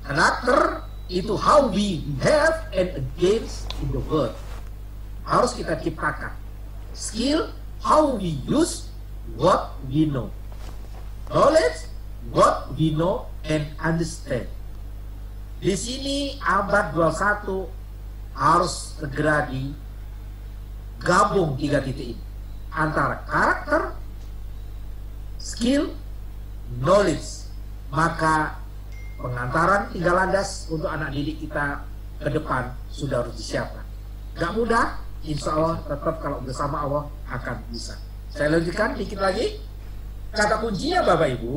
Karakter itu how we behave and against in the world, harus kita ciptakan. Skill, how we use what we know. Knowledge, what we know and understand. Di sini abad 21 harus segera digabung tiga titik ini, antara karakter, skill, knowledge. Maka pengantaran tinggal landas untuk anak didik kita ke depan sudah harus disiapkan. Gak mudah, insya Allah tetap kalau bersama Allah akan bisa. Saya lanjutkan dikit lagi. Kata kuncinya Bapak Ibu,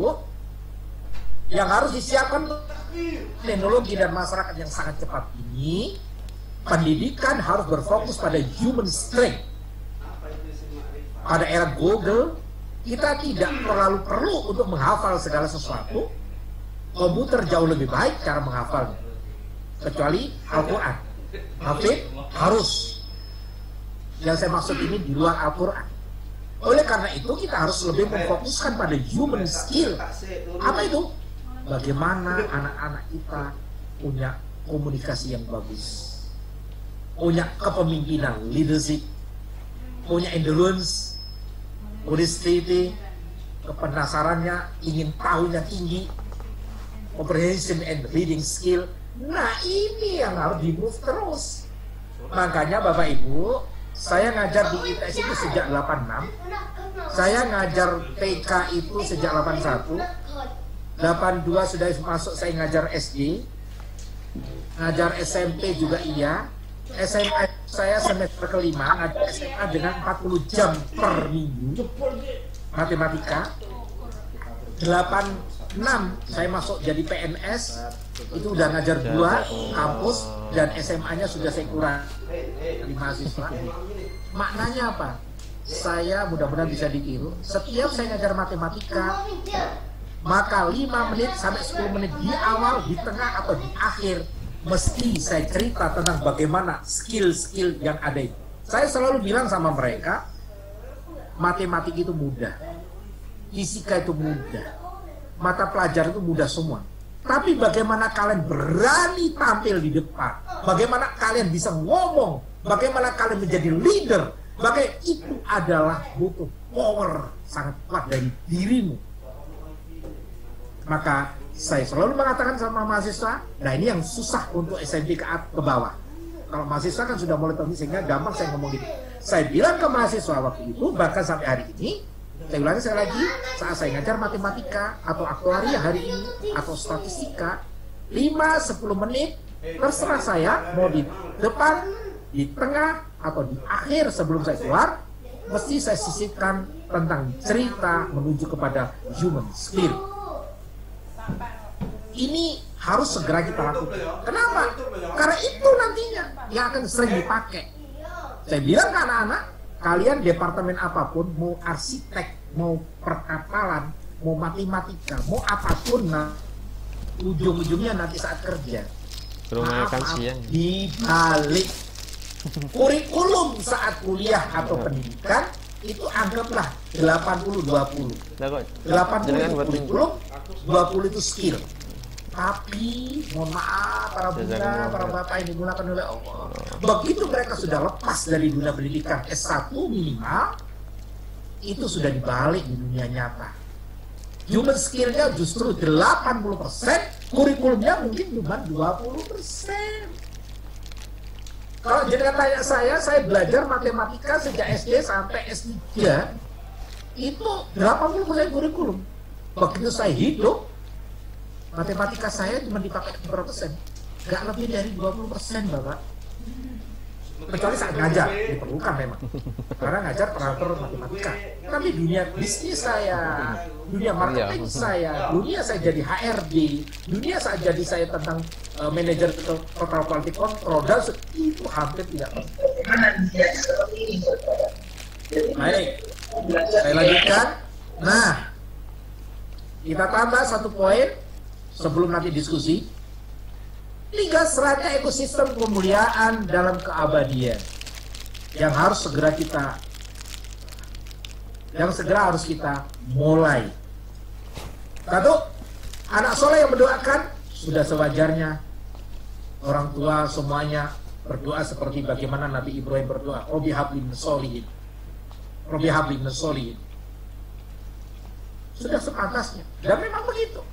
yang harus disiapkan teknologi dan masyarakat yang sangat cepat ini, pendidikan harus berfokus pada human strength. Pada era Google, kita tidak terlalu perlu untuk menghafal segala sesuatu. Komputer jauh lebih baik cara menghafalnya, kecuali Al-Quran. Hafid harus. Yang saya maksud ini di luar Al-Quran. Oleh karena itu kita harus lebih memfokuskan pada human skill. Apa itu? Bagaimana anak-anak kita punya komunikasi yang bagus, punya kepemimpinan, leadership, punya endurance, curiosity, kepenasarannya, ingin tahunya tinggi, comprehension and reading skill. Nah ini yang harus di-move terus. Makanya Bapak Ibu, saya ngajar di ITS itu sejak 86. Saya ngajar TK itu sejak 81. 82 sudah masuk saya ngajar SD. Ngajar SMP juga iya. SMA saya semester kelima ngajar SMA dengan 40 jam per minggu matematika. 86 saya masuk jadi PNS, itu udah ngajar 2 kampus, dan SMA-nya sudah saya kurang di mahasiswa. Maknanya apa? Saya mudah-mudahan bisa ditiru. Setiap saya ngajar matematika, maka 5 menit sampai 10 menit di awal, di tengah atau di akhir mesti saya cerita tentang bagaimana skill-skill yang ada itu. Saya selalu bilang sama mereka, matematik itu mudah, fisika itu mudah, mata pelajaran itu mudah semua. Tapi bagaimana kalian berani tampil di depan, bagaimana kalian bisa ngomong, bagaimana kalian menjadi leader, bagaimana itu adalah butuh power sangat kuat dari dirimu. Maka saya selalu mengatakan sama mahasiswa, nah ini yang susah untuk SMP ke bawah. Kalau mahasiswa kan sudah mulai tahu, sehingga gampang saya ngomong gitu. Saya bilang ke mahasiswa waktu itu, bahkan sampai hari ini, saya ulangi sekali lagi, saat saya ngajar matematika atau aktuaria hari ini atau statistika, 5-10 menit terserah saya mau di depan, di tengah atau di akhir sebelum saya keluar, mesti saya sisipkan tentang cerita menuju kepada human skill. Ini harus segera kita lakukan. Kenapa? Karena itu nantinya yang akan sering dipakai. Saya bilang ke anak-anak, kalian departemen apapun, mau arsitek, mau perkapalan, mau matematika, mau apapun, ujung-ujungnya nanti saat kerja.
Rumah makan siang.
Dibalik kurikulum saat kuliah atau pendidikan itu anggaplah 80-20.
Lah kok
80 itu kurikulum, 20 itu skill. Tapi mohon maaf para bunda, para bapak yang digunakan oleh Allah. Begitu mereka sudah lepas dari dunia pendidikan S1 minimal, itu sudah dibalik di dunia nyata. Human skillnya justru 80%, kurikulumnya mungkin cuma 20%. Kalau jenengan tanya saya belajar matematika sejak SD sampai S3, itu 80% kurikulum. Begitu saya hidup, matematika saya cuma dipakai berapa persen? Gak lebih dari 20%, Bapak. Kecuali saat ngajar, diperlukan memang. Karena ngajar operator matematika. Tapi dunia bisnis saya, dunia marketing saya, dunia saya jadi HRD, dunia saya jadi saya tentang manajer total quality control, dan itu hampir tidak. Baik, saya lanjutkan. Nah, kita tambah satu poin sebelum nanti diskusi. 3 serata ekosistem kemuliaan dalam keabadian yang segera harus kita mulai. Satu, anak soleh yang mendoakan sudah sewajarnya. Orang tua semuanya berdoa seperti bagaimana Nabi Ibrahim berdoa, Robbi habli minas sholihin, Robbi habli minas sholihin. Sudah sepantasnya, dan memang begitu.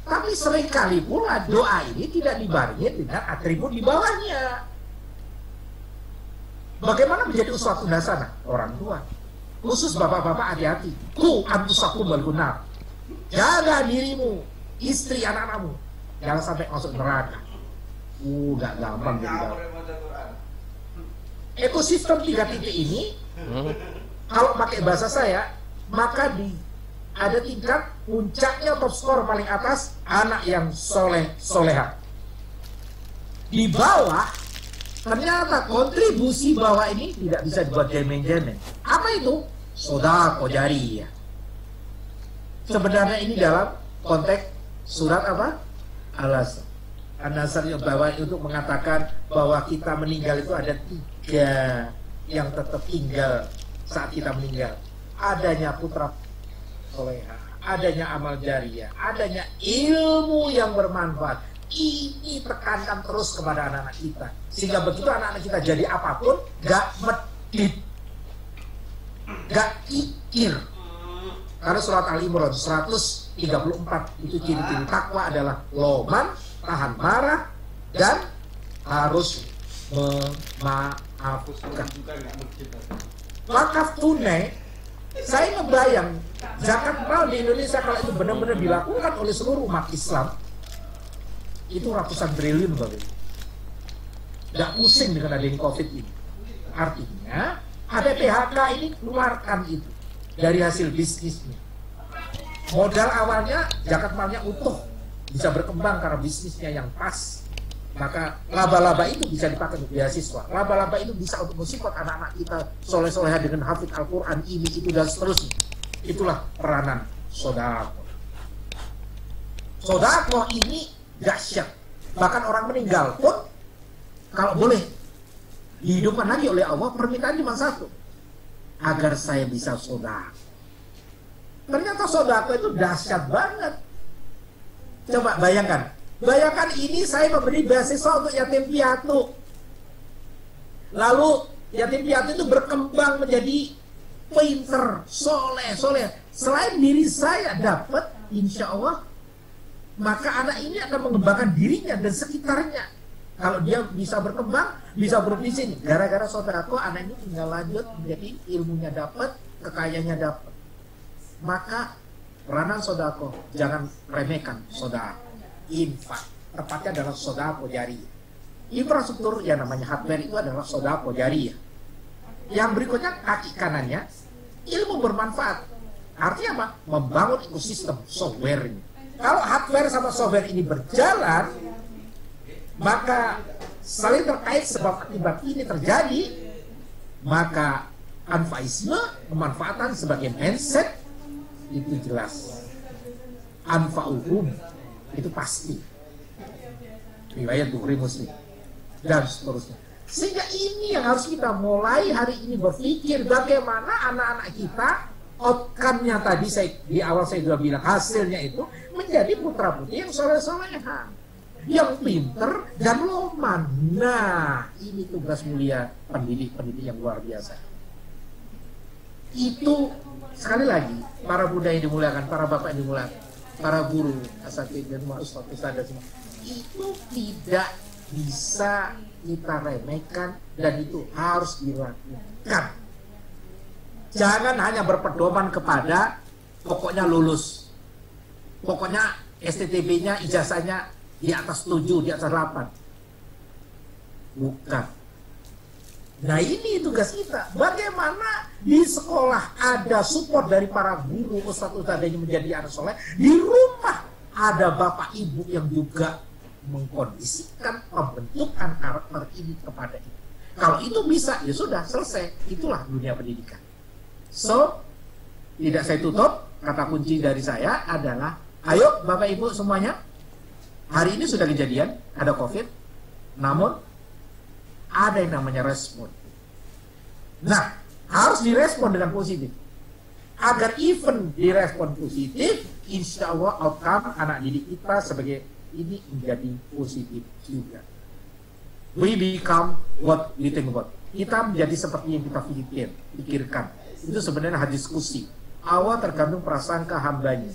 Tapi seringkali pula doa ini tidak dibarengi dengan atribut di bawahnya. Bagaimana menjadi uswatun hasanah? Orang tua, khusus bapak-bapak, hati-hati. Ku anfusakum wal gunar. Jaga dirimu, istri, anak-anakmu, jangan sampai masuk neraka. Gak gampang jadi gampang. Ekosistem 3 titik ini, kalau pakai bahasa saya, maka ada tingkat puncaknya, top skor paling atas anak yang soleha. Di bawah ternyata kontribusi bawah ini tidak bisa dibuat jemeng-jemeng. Apa itu? Shadaqah jariyah. Sebenarnya ini dalam konteks surat apa? Al-Asr. An-Nasr yang bawah untuk mengatakan bahwa kita meninggal itu ada 3 yang tetap tinggal saat kita meninggal. Adanya putra soleha, adanya amal jariyah, adanya ilmu yang bermanfaat. Ini tekankan terus kepada anak-anak kita, sehingga begitu anak-anak kita jadi apapun gak medit, gak kikir. Karena surat Al-Imran 134 itu ciri-ciri takwa adalah loman, tahan marah, dan harus memaafkan. Wakaf tunai, saya ngebayang zakat mal di Indonesia kalau itu benar-benar dilakukan oleh seluruh umat Islam, itu ratusan triliun, Bapak. Gak pusing dengan adanya COVID ini. Artinya ada PHK ini, keluarkan itu dari hasil bisnisnya. Modal awalnya zakat malnya utuh, bisa berkembang karena bisnisnya yang pas. Maka laba-laba itu bisa dipakai untuk beasiswa. Laba-laba itu bisa untuk mensupport anak-anak kita soleh-soleha dengan hafid Al-Quran ini, itu, dan seterusnya. Itulah peranan shadaqah. Shadaqah ini dahsyat. Bahkan orang meninggal pun, kalau boleh dihidupkan lagi oleh Allah, permintaan cuma satu, agar saya bisa shadaqah. Ternyata shadaqah itu dahsyat banget. Coba bayangkan ini saya memberi beasiswa untuk yatim piatu. Lalu yatim piatu itu berkembang menjadi pinter, soleh. Selain diri saya dapat, insya Allah, maka anak ini akan mengembangkan dirinya dan sekitarnya. Kalau dia bisa berkembang, bisa berbisnis, gara-gara saudaraku, anak ini tinggal lanjut menjadi ilmunya dapat, kekayaannya dapat. Maka peranan sodako, jangan remehkan sodako. Infak, tepatnya adalah sodako jariyah. Infrastruktur yang namanya hardware itu adalah sodako jariyah. Yang berikutnya kaki kanannya ilmu bermanfaat. Artinya apa? Membangun ekosistem software ini. Kalau hardware sama software ini berjalan, maka saling terkait sebab akibat ini terjadi, maka anfaisme, pemanfaatan sebagai mindset itu jelas. Anfa'uhum Itu pasti. Riwayat Bukhari Muslim dan seterusnya. Sehingga ini yang harus kita mulai hari ini berpikir bagaimana anak-anak kita outcome-nya tadi di awal saya sudah bilang, hasilnya itu menjadi putra-putri yang soleh-soleha, yang pinter dan loman. Nah, ini tugas mulia pendidik-pendidik yang luar biasa. Itu sekali lagi, para Buddha yang dimuliakan, para bapak yang dimuliakan, para guru, asatidz dan ustadz semua, itu tidak bisa kita remehkan dan itu harus dilakukan. Jangan hanya berpedoman kepada pokoknya lulus, pokoknya STTB-nya, ijazahnya di atas 7, di atas 8. Bukan. Nah, ini tugas kita. Bagaimana di sekolah ada support dari para guru, ustadz-ustadz yang menjadi anak soleh. Di rumah ada bapak ibu yang juga mengkondisikan pembentukan karakter ini kepada itu. Kalau itu bisa, ya sudah, selesai. Itulah dunia pendidikan. So, tidak saya tutup, kata kunci dari saya adalah, ayo bapak ibu semuanya, hari ini sudah kejadian, ada COVID, namun ada yang namanya respon. Nah, harus direspon dengan positif. Agar even direspon positif, insya Allah outcome anak didik kita sebagai ini menjadi positif juga. We become what we think about. Kita menjadi seperti yang kita pikirkan. Itu sebenarnya diskusi. Awal tergantung prasangka hambanya.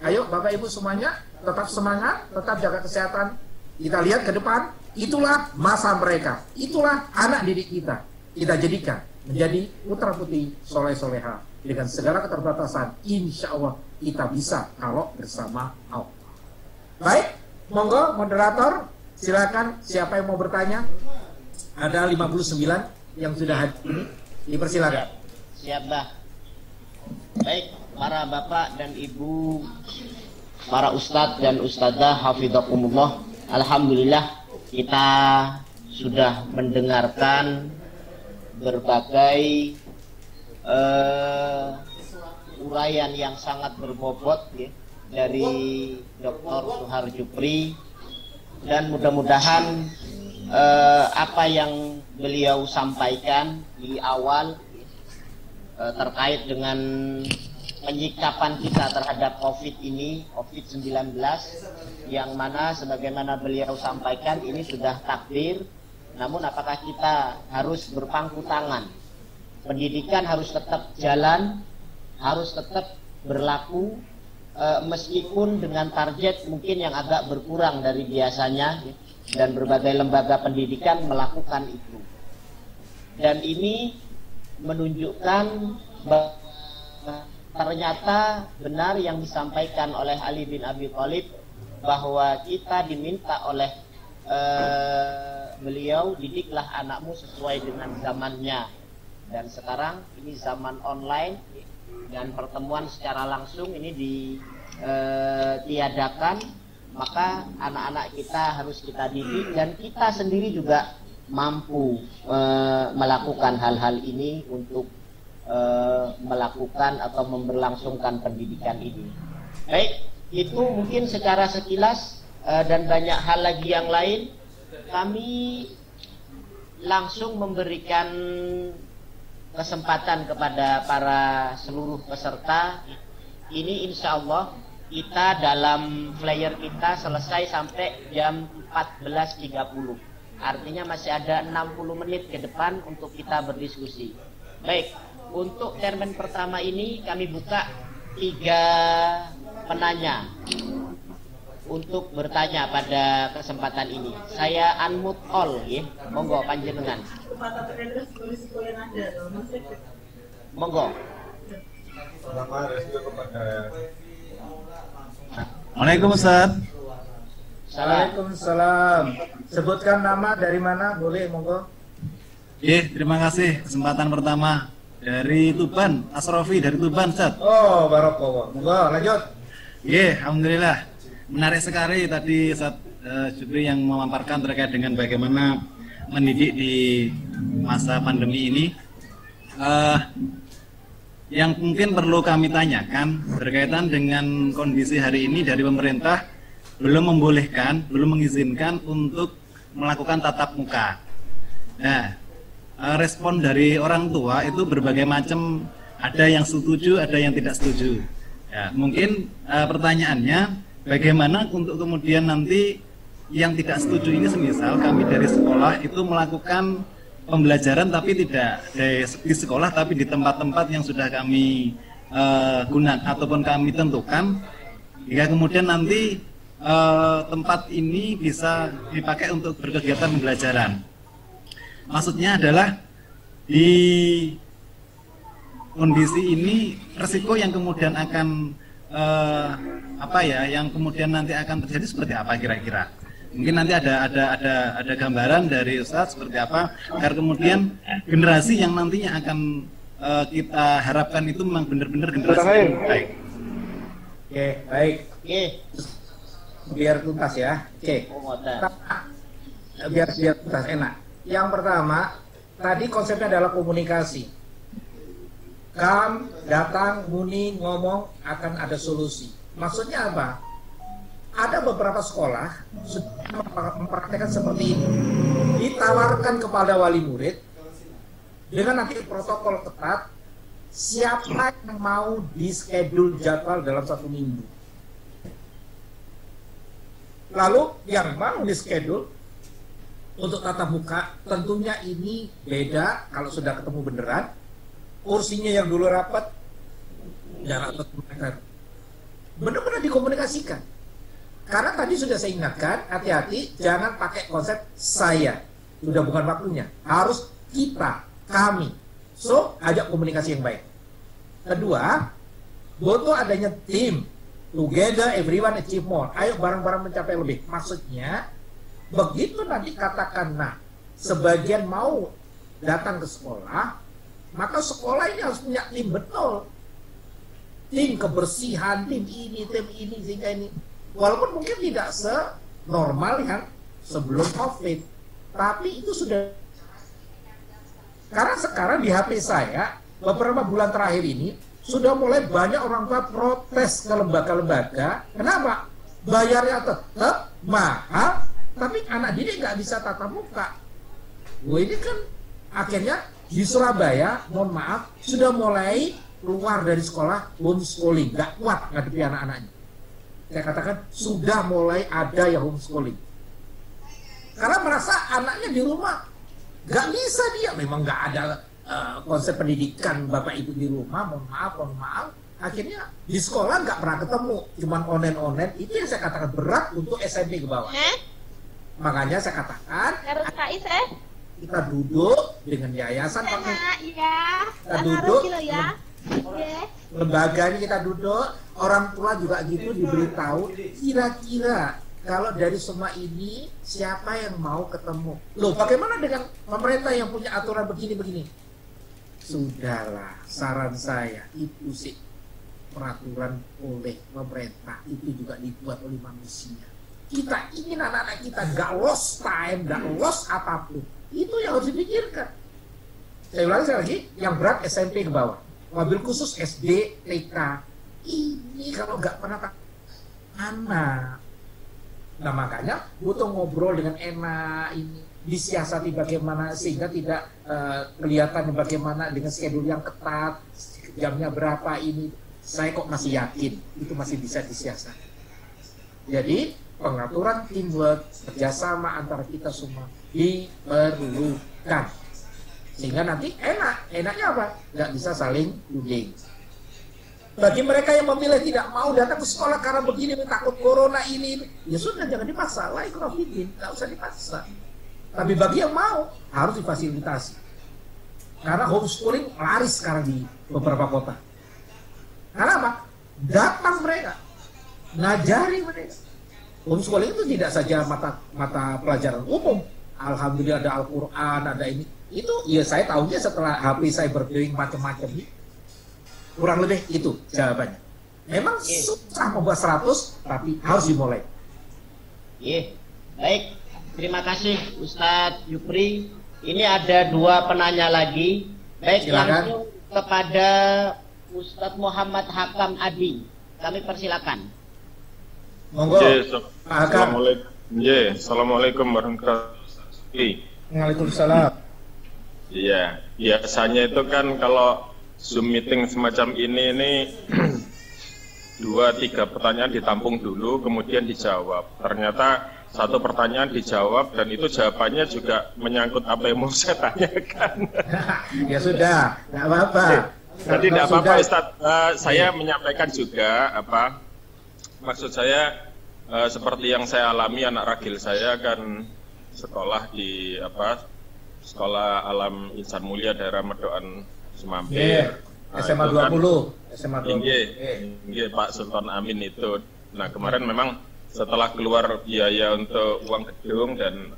Ayo Bapak Ibu semuanya tetap semangat, tetap jaga kesehatan. Kita lihat ke depan, itulah masa mereka. Itulah anak didik kita. Kita jadikan menjadi putra putri soleh-soleha. Dengan segala keterbatasan, insya Allah kita bisa kalau bersama Allah. Baik, monggo moderator, silakan siapa yang mau bertanya. Ada 59 yang sudah hadir ini, dipersilakan.
Siap, Bah. Baik, para bapak dan ibu, para ustadz dan ustadzah, hafidhakumullah. Alhamdulillah kita sudah mendengarkan berbagai uraian yang sangat berbobot ya, dari Dr. Suhar Jupri, dan mudah-mudahan apa yang beliau sampaikan di awal terkait dengan penyikapan kita terhadap COVID ini, COVID-19, yang mana sebagaimana beliau sampaikan ini sudah takdir, namun apakah kita harus berpangku tangan? Pendidikan harus tetap jalan, harus tetap berlaku, meskipun dengan target mungkin yang agak berkurang dari biasanya, dan berbagai lembaga pendidikan melakukan itu. Dan ini menunjukkan bahwa ternyata benar yang disampaikan oleh Ali bin Abi Thalib, bahwa kita diminta oleh beliau, didiklah anakmu sesuai dengan zamannya. Dan sekarang ini zaman online dan pertemuan secara langsung ini ditiadakan, maka anak-anak kita harus kita didik, dan kita sendiri juga mampu melakukan hal-hal ini untuk melakukan atau memberlangsungkan pendidikan ini. Baik, itu mungkin secara sekilas, dan banyak hal lagi yang lain. Kami langsung memberikan kesempatan kepada para seluruh peserta. Ini insya Allah kita dalam flyer kita selesai sampai jam 14.30. Artinya masih ada 60 menit ke depan untuk kita berdiskusi. Baik, untuk termen pertama ini kami buka 3 penanya untuk bertanya pada kesempatan ini. Saya unmute all ya. Monggo panjenengan. Monggo.
Waalaikumsalam Ustaz.
Waalaikumsalam. Sebutkan nama, dari mana, boleh, monggo.
Terima kasih kesempatan pertama dari Tuban, Asrofi dari Tuban, Ustaz.
Oh, barakallah. Monggo, lanjut.
Alhamdulillah. Menarik sekali tadi Ustaz Jupri yang memaparkan terkait dengan bagaimana mendidik di masa pandemi ini. yang mungkin perlu kami tanyakan berkaitan dengan kondisi hari ini dari pemerintah belum membolehkan, belum mengizinkan untuk melakukan tatap muka. Nah, respon dari orang tua itu berbagai macam, ada yang setuju, ada yang tidak setuju. Ya, mungkin pertanyaannya, bagaimana untuk kemudian nanti yang tidak setuju ini, semisal kami dari sekolah itu melakukan pembelajaran tapi tidak di sekolah tapi di tempat-tempat yang sudah kami gunakan ataupun kami tentukan, hingga kemudian nanti tempat ini bisa dipakai untuk berkegiatan pembelajaran. Maksudnya adalah di kondisi ini resiko yang kemudian akan yang kemudian nanti akan terjadi seperti apa kira-kira? Mungkin nanti ada gambaran dari Ustadz seperti apa agar kemudian generasi yang nantinya akan kita harapkan itu memang benar-benar generasi yang baik.
Oke, baik.
Oke.
Biar tuntas ya. Oke. Biar tuntas enak. Yang pertama, tadi konsepnya adalah komunikasi. Datang, muni, ngomong, akan ada solusi. Maksudnya apa? Ada beberapa sekolah sudah mempraktekkan seperti ini. Ditawarkan kepada wali murid dengan nanti protokol ketat, siapa yang mau di schedule jadwal dalam 1 minggu. Lalu yang mau di schedule untuk tatap muka, tentunya ini beda kalau sudah ketemu beneran. Kursinya yang dulu rapat, jarak 1 meter. Benar-benar dikomunikasikan. Karena tadi sudah saya ingatkan, hati-hati, jangan pakai konsep saya. Sudah bukan waktunya. Harus kita, kami. So, ajak komunikasi yang baik. Kedua, butuh adanya tim. Together, everyone achieve more. Ayo bareng-bareng mencapai lebih. Maksudnya, begitu nanti katakan, sebagian mau datang ke sekolah, maka sekolah ini harus punya tim betul. Tim kebersihan, tim ini, sehingga ini. Walaupun mungkin tidak senormal yang sebelum COVID, tapi itu sudah. Karena sekarang di HP saya beberapa bulan terakhir ini sudah mulai banyak orang tua protes ke lembaga-lembaga. Kenapa? Bayarnya tetap mahal, tapi anak didik nggak bisa tatap muka. Ini kan akhirnya di Surabaya, mohon maaf, sudah mulai keluar dari sekolah homeschooling, nggak kuat ngadepi anak-anaknya. Saya katakan sudah mulai ada yang homeschooling karena merasa anaknya di rumah nggak bisa, dia memang nggak ada konsep pendidikan bapak ibu di rumah, mohon maaf, akhirnya di sekolah nggak pernah ketemu, cuman online. Itu yang saya katakan berat untuk SMP ke bawah. Makanya saya katakan kita duduk dengan yayasan, kita duduk lembaga ini, kita duduk, orang tua juga gitu, diberitahu kira-kira kalau dari semua ini siapa yang mau ketemu. Loh, bagaimana dengan pemerintah yang punya aturan begini-begini? Sudahlah, saran saya itu sih peraturan oleh pemerintah, itu juga dibuat oleh manusia. Kita ingin anak-anak kita gak lost time, gak lost apapun. Itu yang harus dipikirkan. Saya ulangi sekali lagi, yang berat SMP ke bawah. Mobil khusus SD, TK. Ini kalau nggak pernah anak. Nah makanya butuh ngobrol dengan enak, ini disiasati bagaimana sehingga tidak kelihatan bagaimana dengan schedule yang ketat, jamnya berapa ini. Saya kok masih yakin itu masih bisa disiasati. Jadi pengaturan teamwork, kerjasama antara kita semua diperlukan. Sehingga nanti enaknya apa? Nggak bisa saling tuding. Bagi mereka yang memilih tidak mau datang ke sekolah karena begini, takut corona ini, ya sudah jangan dipaksa, nggak usah dipaksa. Tapi bagi yang mau harus difasilitasi. Karena homeschooling laris sekarang di beberapa kota. Karena apa? Datang mereka, ngajari mereka. Homeschooling itu tidak saja mata pelajaran umum. Alhamdulillah ada Al-Quran, ada ini. Itu ya saya tahunya setelah HP saya berdoing macam-macam. Kurang lebih itu jawabannya. Memang susah membuat 100, tapi harus dimulai.
Baik, terima kasih Ustadz Jupri. Ini ada 2 penanya lagi. Baik,
silakan.
Langsung kepada Ustadz Muhammad Hakam Adi. Kami persilakan.
Monggo. Pak Hakam.
Assalamualaikum warahmatullahi wabarakatuh.
Waalaikumsalam.
Iya, biasanya itu kan kalau Zoom meeting semacam ini 2-3 pertanyaan ditampung dulu, kemudian dijawab. Ternyata satu pertanyaan dijawab dan itu jawabannya juga menyangkut apa yang mau saya tanyakan.
Ya sudah, nggak apa-apa.
Jadi tidak apa-apa, Ustadz. Saya menyampaikan juga maksud saya seperti yang saya alami, anak ragil saya kan sekolah di Sekolah Alam Insan Mulia daerah Medokan Semampir.
SMA 20. SMA 20.
Nggih, Pak Sultan Amin itu. Nah, kemarin memang setelah keluar biaya untuk uang gedung dan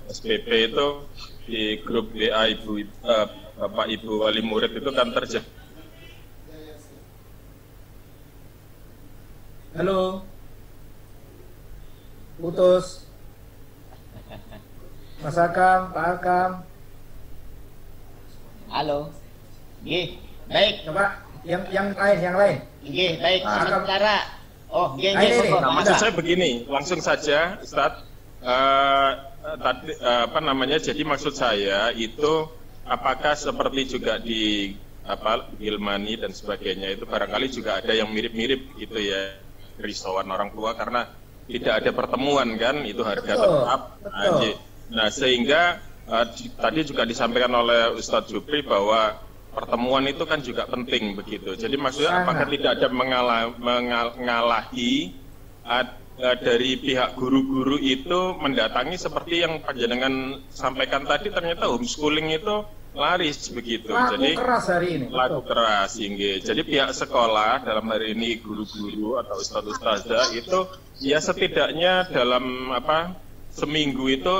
SPP itu di grup WA Bapak Ibu wali murid itu kan terjadi.
Halo. Putus. Mas Hakam, Pak Hakam.
Halo. Nggih, baik.
Coba yang lain.
Nggih, baik.
Pak Hakam.
Sementara nggih.
Nah, maksud saya begini, langsung saja Ustadz, tadi jadi maksud saya itu apakah seperti juga di Gilmani dan sebagainya itu barangkali juga ada yang mirip-mirip gitu ya, risauan orang tua karena tidak ada pertemuan kan, itu harga tetap. Nah, sehingga tadi juga disampaikan oleh Ustadz Jupri bahwa pertemuan itu kan juga penting begitu. Jadi maksudnya apakah tidak ada mengalahi dari pihak guru-guru itu mendatangi seperti yang panjenengan sampaikan tadi, ternyata homeschooling itu laris begitu.
Laku keras hari ini.
Laku keras, inggih. Jadi pihak sekolah dalam hari ini guru-guru atau ustadz-ustadzah itu ya setidaknya dalam seminggu itu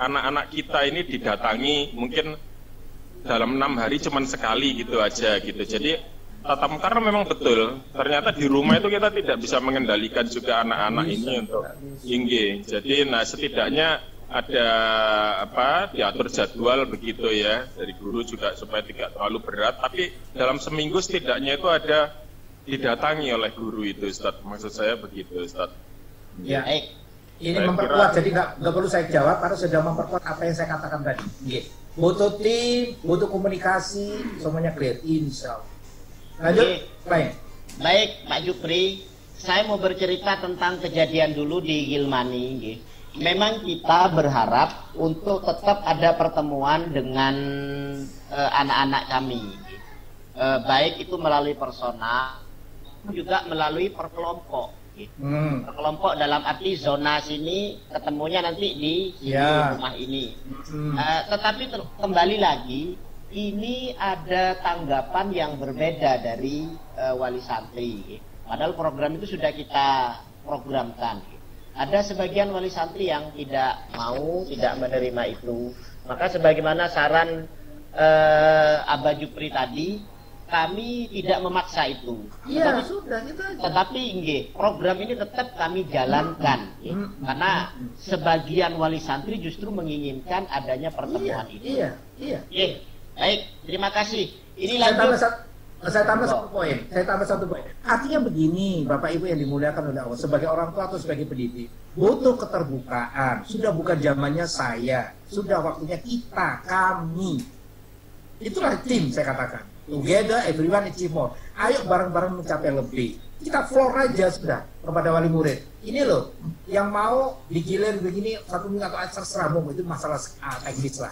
anak-anak kita ini didatangi mungkin dalam 6 hari cuman sekali gitu aja gitu. Jadi tatap muka karena memang betul ternyata di rumah itu kita tidak bisa mengendalikan juga anak-anak ini untuk inggih. Jadi setidaknya ada diatur jadwal begitu ya dari guru juga supaya tidak terlalu berat, tapi dalam seminggu setidaknya itu ada didatangi oleh guru itu, Ustadz. Maksud saya begitu, Ustadz.
Ya, ini saya memperkuat, jadi nggak perlu saya jawab karena sudah memperkuat apa yang saya katakan tadi. Butuh tim, butuh komunikasi, semuanya clear, insya Allah. Lanjut,
baik Pak Jupri, saya mau bercerita tentang kejadian dulu di Gilmani. Memang kita berharap untuk tetap ada pertemuan dengan anak-anak kami, baik itu melalui personal, juga melalui perkelompok. Perkelompok dalam arti zona sini ketemunya nanti di rumah ini. Tetapi kembali lagi, ini ada tanggapan yang berbeda dari wali santri. Padahal program itu sudah kita programkan. Ada sebagian wali santri yang tidak mau, tidak menerima itu. Maka sebagaimana saran Abah Jupri tadi, kami tidak memaksa itu.
Iya, sudah gitu aja.
Tetapi program ini tetap kami jalankan. Karena sebagian wali santri justru menginginkan adanya pertemuan itu.
Iya.
Baik, terima kasih. Ini
Saya tambah satu poin. Artinya begini, Bapak Ibu yang dimuliakan oleh Allah, sebagai orang tua atau sebagai pendidik, butuh keterbukaan. Sudah bukan zamannya saya, sudah waktunya kita, kami. Itulah tim, saya katakan. Together, everyone achieve more. Ayo bareng-bareng mencapai lebih. Kita floor aja sudah kepada wali murid. Ini loh, yang mau digilir begini satu minggu atau terserah, itu masalah teknis lah.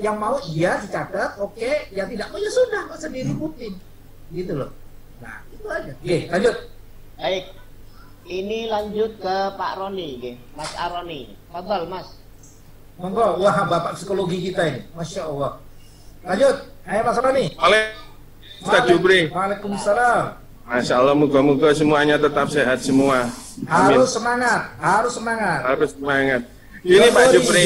Yang mau iya dicatat, oke. Yang tidak mau ya sudah, nggak usah diributin. Gitu loh. Nah, itu aja. Lanjut.
Baik. Ini lanjut ke Pak Roni, Mas Aroni. Fadhal, Mas.
Monggo, wah Bapak psikologi kita ini. Masya Allah. Lanjut. Ayo Mas Roni.
Ustaz Jupri.
Waalaikumsalam.
Masya Allah, moga-moga semuanya tetap sehat semua. Amin.
Harus semangat.
Ini Pak Jupri,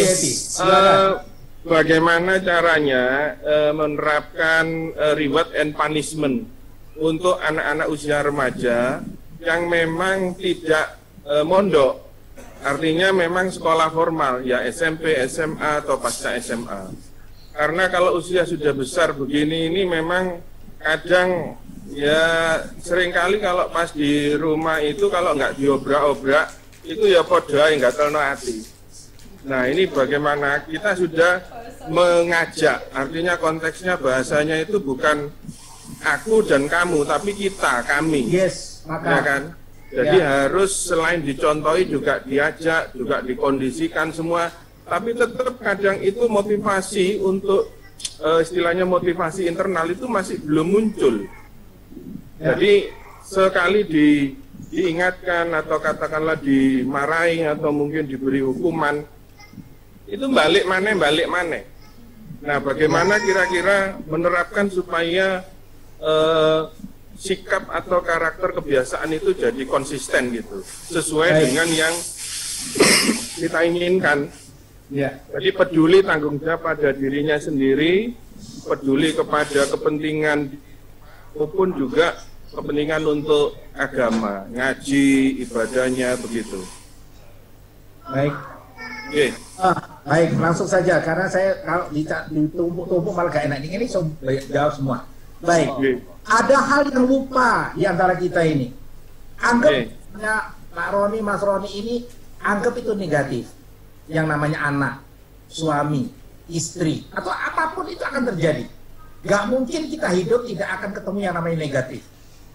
bagaimana caranya menerapkan reward and punishment untuk anak-anak usia remaja yang memang tidak mondok, artinya memang sekolah formal, ya SMP, SMA atau pasca SMA. Karena kalau usia sudah besar begini, ini memang kadang Ya seringkali kalau pas di rumah itu kalau nggak diobrak-obrak itu ya podo ae nggak telno hati. Nah ini bagaimana kita sudah mengajak, artinya konteksnya bahasanya itu bukan aku dan kamu tapi kita, kami.
Yes, maka
Ya kan? Jadi harus selain dicontohi juga diajak, juga dikondisikan semua. Tapi tetap kadang itu motivasi untuk istilahnya motivasi internal itu masih belum muncul. Jadi sekali diingatkan atau katakanlah dimarahi atau mungkin diberi hukuman, itu balik mana. Nah, bagaimana kira-kira menerapkan supaya sikap atau karakter kebiasaan itu jadi konsisten gitu, sesuai dengan yang kita inginkan.
ya.
Jadi peduli tanggung jawab pada dirinya sendiri, peduli kepada kepentingan maupun juga kepentingan untuk agama, ngaji, ibadahnya begitu.
Baik.
Oke.
Baik, langsung saja karena saya kalau ditumpuk-tumpuk malah gak enak. Ini jawab semua. Baik.
Oke.
Ada hal yang lupa di antara kita ini. Anggap
Oke.
Pak Roni, Mas Roni ini anggap itu negatif. Yang namanya anak, suami, istri, atau apapun itu akan terjadi. Gak mungkin kita hidup tidak akan ketemu yang namanya negatif.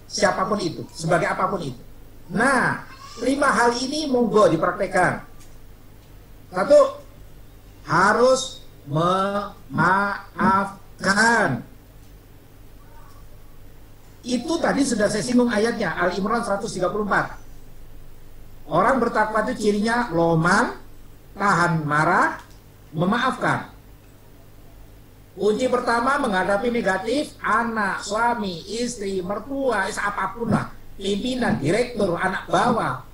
Siapapun itu, sebagai apapun itu. Nah, 5 hal ini monggo dipraktekkan. 1, harus memaafkan. Itu tadi sudah saya singgung ayatnya, Al-Imran 134. Orang bertakwa itu cirinya loman, tahan marah, memaafkan. Kunci pertama menghadapi negatif, anak, suami, istri, mertua, apapun lah, pimpinan, direktur, anak bawah,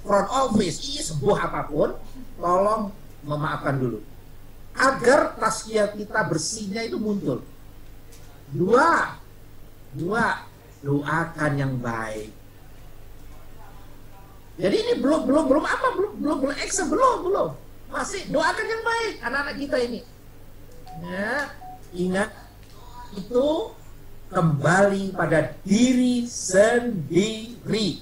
front office, sebuah apapun, tolong memaafkan dulu. Agar tazkiyah kita bersihnya itu muncul. 2, doakan yang baik. Jadi ini belum action, belum. Masih doakan yang baik anak-anak kita ini. Ya, ingat itu kembali pada diri sendiri.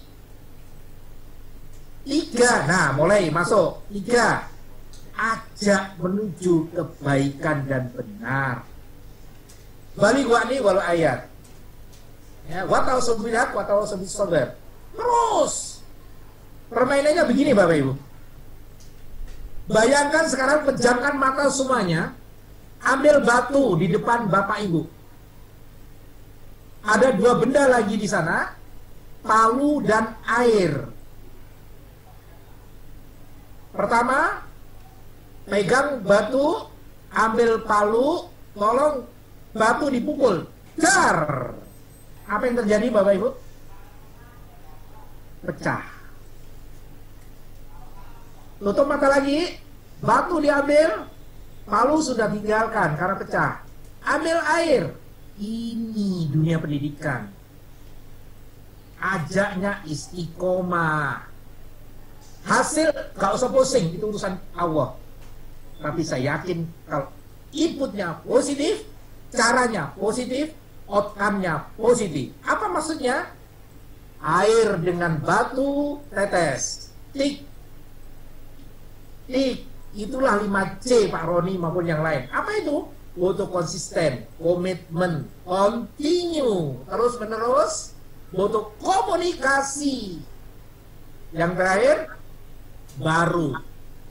3, nah mulai masuk. 3, ajak menuju kebaikan dan benar. Balik wa'ni walau ayat. Ya, wa tawassaw bil haqq wa tawassaw bis sabr. Terus permainannya begini Bapak Ibu. Bayangkan sekarang pejamkan mata semuanya. Ambil batu di depan Bapak Ibu. Ada 2 benda lagi di sana, palu dan air. Pertama, pegang batu, ambil palu, tolong batu dipukul. Dar. Apa yang terjadi Bapak Ibu? Pecah. Tutup mata lagi, batu diambil, palu sudah tinggalkan karena pecah. Ambil air. Ini dunia pendidikan. Ajaknya istiqomah. Hasil gak usah pusing, itu urusan Allah. Tapi saya yakin kalau inputnya positif, caranya positif, outcome-nya positif. Apa maksudnya? Air dengan batu tetes. Tik. Itulah 5C Pak Roni maupun yang lain. Apa itu? Butuh konsisten, komitmen, continue, terus menerus. Butuh komunikasi. Yang terakhir, baru